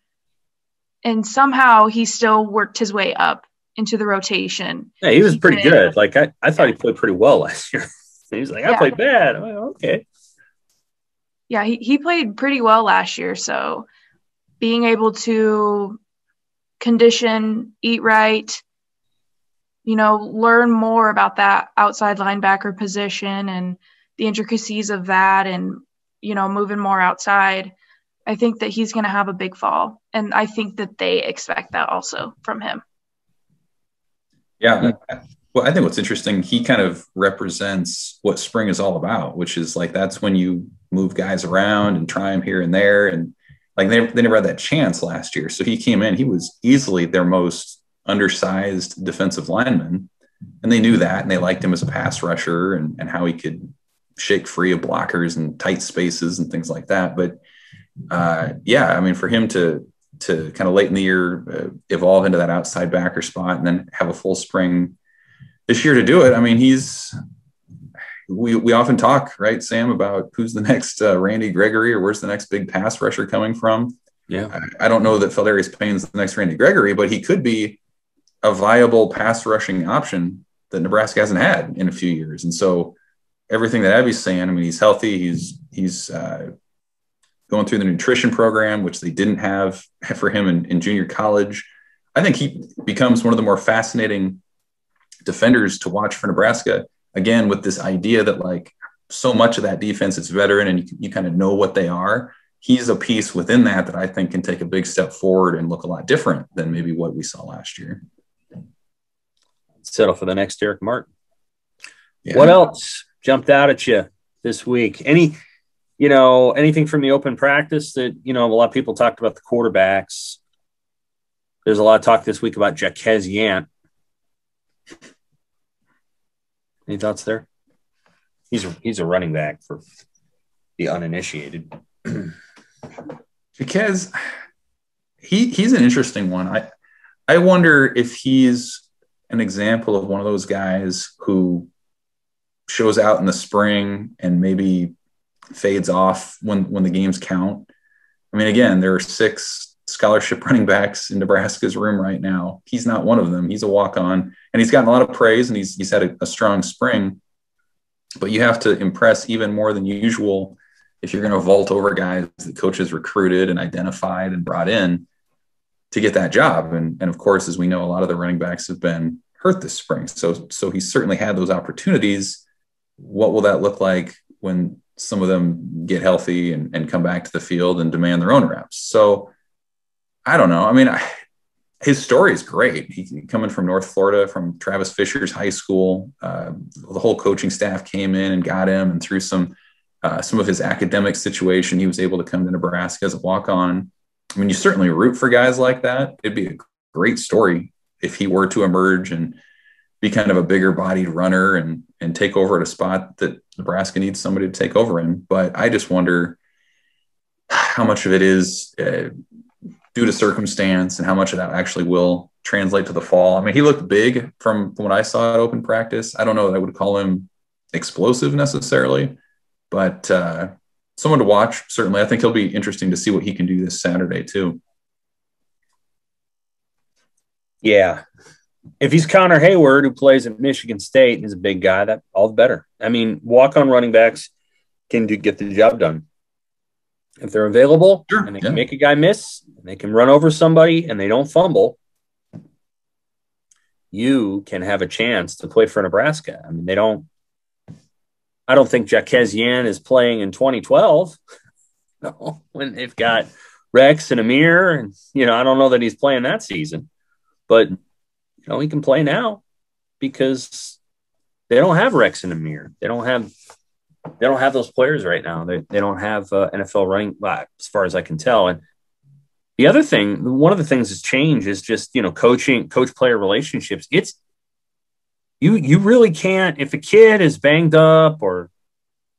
And somehow he still worked his way up into the rotation. Yeah, he was pretty good. Like I thought he played pretty well last year. He was like, I played bad. I'm like, okay. Yeah, he played pretty well last year. So being able to condition, eat right, learn more about that outside linebacker position and the intricacies of that and, moving more outside, I think that he's going to have a big fall. And I think that they expect that also from him. Yeah. Well, I think what's interesting, he kind of represents what spring is all about, which is like, that's when you move guys around and try them here and there. And like they never had that chance last year. So he came in, he was easily their most undersized defensive lineman. And they knew that, and they liked him as a pass rusher and how he could shake free of blockers and tight spaces and things like that. But I mean, for him to kind of late in the year evolve into that outside backer spot and then have a full spring this year to do it. I mean, we often talk, right, Sam, about who's the next Randy Gregory or where's the next big pass rusher coming from. Yeah. I don't know that Feldarius Payne's the next Randy Gregory, but he could be a viable pass rushing option that Nebraska hasn't had in a few years. And so everything that Abby's saying, I mean, he's healthy. He's going through the nutrition program, which they didn't have for him in junior college. I think he becomes one of the more fascinating defenders to watch for Nebraska, again, with this idea that like so much of that defense is veteran and you kind of know what they are. He's a piece within that I think can take a big step forward and look a lot different than maybe what we saw last year. Settle for the next Derek Martin. Yeah. What else jumped out at you this week? Anything from the open practice that, a lot of people talked about the quarterbacks. There's a lot of talk this week about Jaquez Yant. Any thoughts there? He's a running back for the uninitiated. Jaquez, he's an interesting one. I wonder if he's an example of one of those guys who shows out in the spring and maybe fades off when the games count. I mean, again, there are 6 scholarship running backs in Nebraska's room right now. He's not one of them. He's a walk-on, and he's gotten a lot of praise, and he's had a strong spring. But you have to impress even more than usual if you're going to vault over guys that coaches recruited and identified and brought in to get that job. And of course, as we know, a lot of the running backs have been hurt this spring. So he's certainly had those opportunities. What will that look like when some of them get healthy and come back to the field and demand their own reps? So I don't know. I mean, his story is great. He coming from North Florida, from Travis Fisher's high school. The whole coaching staff came in and got him, and through some of his academic situation, he was able to come to Nebraska as a walk-on. I mean, you certainly root for guys like that. It'd be a great story if he were to emerge and be kind of a bigger bodied runner and take over at a spot that Nebraska needs somebody to take over in. But I just wonder how much of it is due to circumstance and how much of that actually will translate to the fall. I mean, he looked big from what I saw at open practice. I don't know that I would call him explosive necessarily, but someone to watch. Certainly. I think he'll be interesting to see what he can do this Saturday too. Yeah. If he's Connor Hayward, who plays at Michigan State and is a big guy, that all the better. I mean, walk-on running backs can get the job done. If they're available, sure, and they can make a guy miss, and they can run over somebody, and they don't fumble, you can have a chance to play for Nebraska. I mean, I don't think Jaquez Yant is playing in 2012. No, when they've got Rex and Amir, and I don't know that he's playing that season, but he can play now because they don't have Rex and Amir. They don't have those players right now. They don't have NFL running as far as I can tell. And the other thing, one of the things that's changed is just, coach-player relationships. It's you really can't, if a kid is banged up or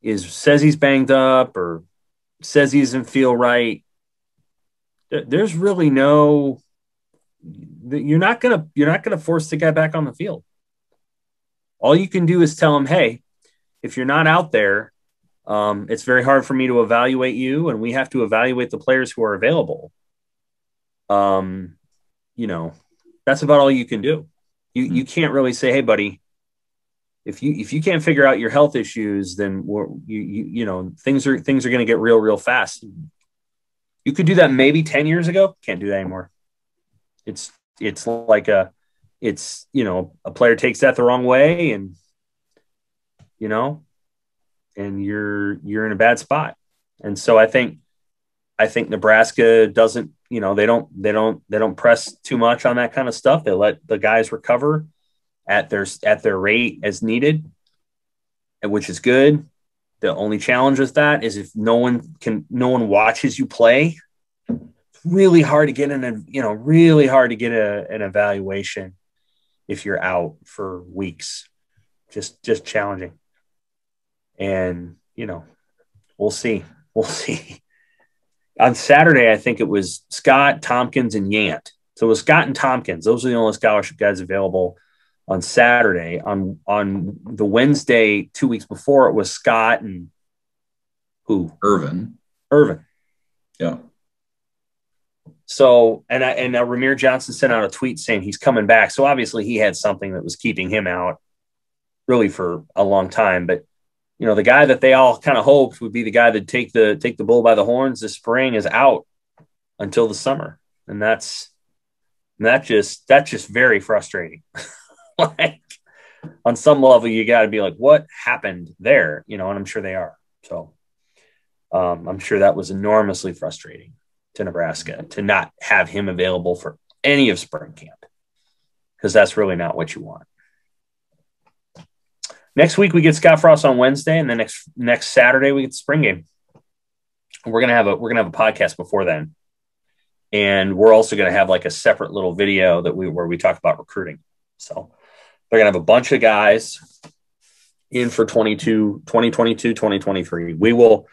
says he's banged up or says he doesn't feel right, there's really no, you're not gonna force the guy back on the field. All you can do is tell him, hey, if you're not out there, it's very hard for me to evaluate you, and we have to evaluate the players who are available. That's about all you can do. You can't really say, hey, buddy, if you can't figure out your health issues, then things are going to get real fast. You could do that maybe 10 years ago. Can't do that anymore. It's like a player takes that the wrong way, and you're in a bad spot. And so I think Nebraska doesn't, they don't press too much on that kind of stuff. They let the guys recover at their rate as needed, which is good. The only challenge with that is if no one watches you play, it's really hard to get an evaluation if you're out for weeks. Just challenging. And, we'll see. On Saturday, I think it was Scott, Tompkins, and Yant. So it was Scott and Tompkins. Those are the only scholarship guys available on Saturday. On the Wednesday, 2 weeks before, it was Scott and who? Irvin. Yeah. So, and Ramir Johnson sent out a tweet saying he's coming back. So obviously he had something that was keeping him out really for a long time. But, the guy that they all kind of hoped would be the guy that take the bull by the horns this spring is out until the summer. And that's just very frustrating. Like, on some level, you got to be like, what happened there? And I'm sure they are. So I'm sure that was enormously frustrating to Nebraska to not have him available for any of spring camp, because that's really not what you want. Next week we get Scott Frost on Wednesday, and then next Saturday we get the spring game. We're gonna have a podcast before then, and we're also gonna have like a separate little video where we talk about recruiting. So they're gonna have a bunch of guys in for 2022, 2023. We will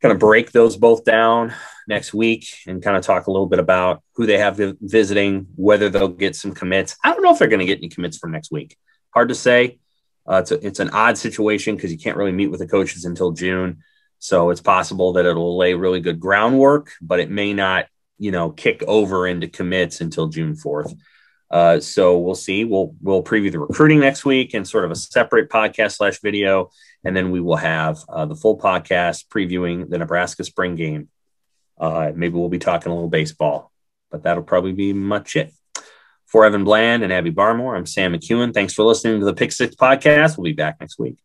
kind of break those both down next week and kind of talk a little bit about who they have visiting, whether they'll get some commits. I don't know if they're going to get any commits from next week. Hard to say. It's an odd situation because you can't really meet with the coaches until June. So it's possible that it'll lay really good groundwork, but it may not, kick over into commits until June 4th. So we'll see. We'll preview the recruiting next week in sort of a separate podcast / video. And then we will have the full podcast previewing the Nebraska spring game. Maybe we'll be talking a little baseball, but that'll probably be much it. For Evan Bland and Abby Barmore, I'm Sam McKewon. Thanks for listening to the Pick Six podcast. We'll be back next week.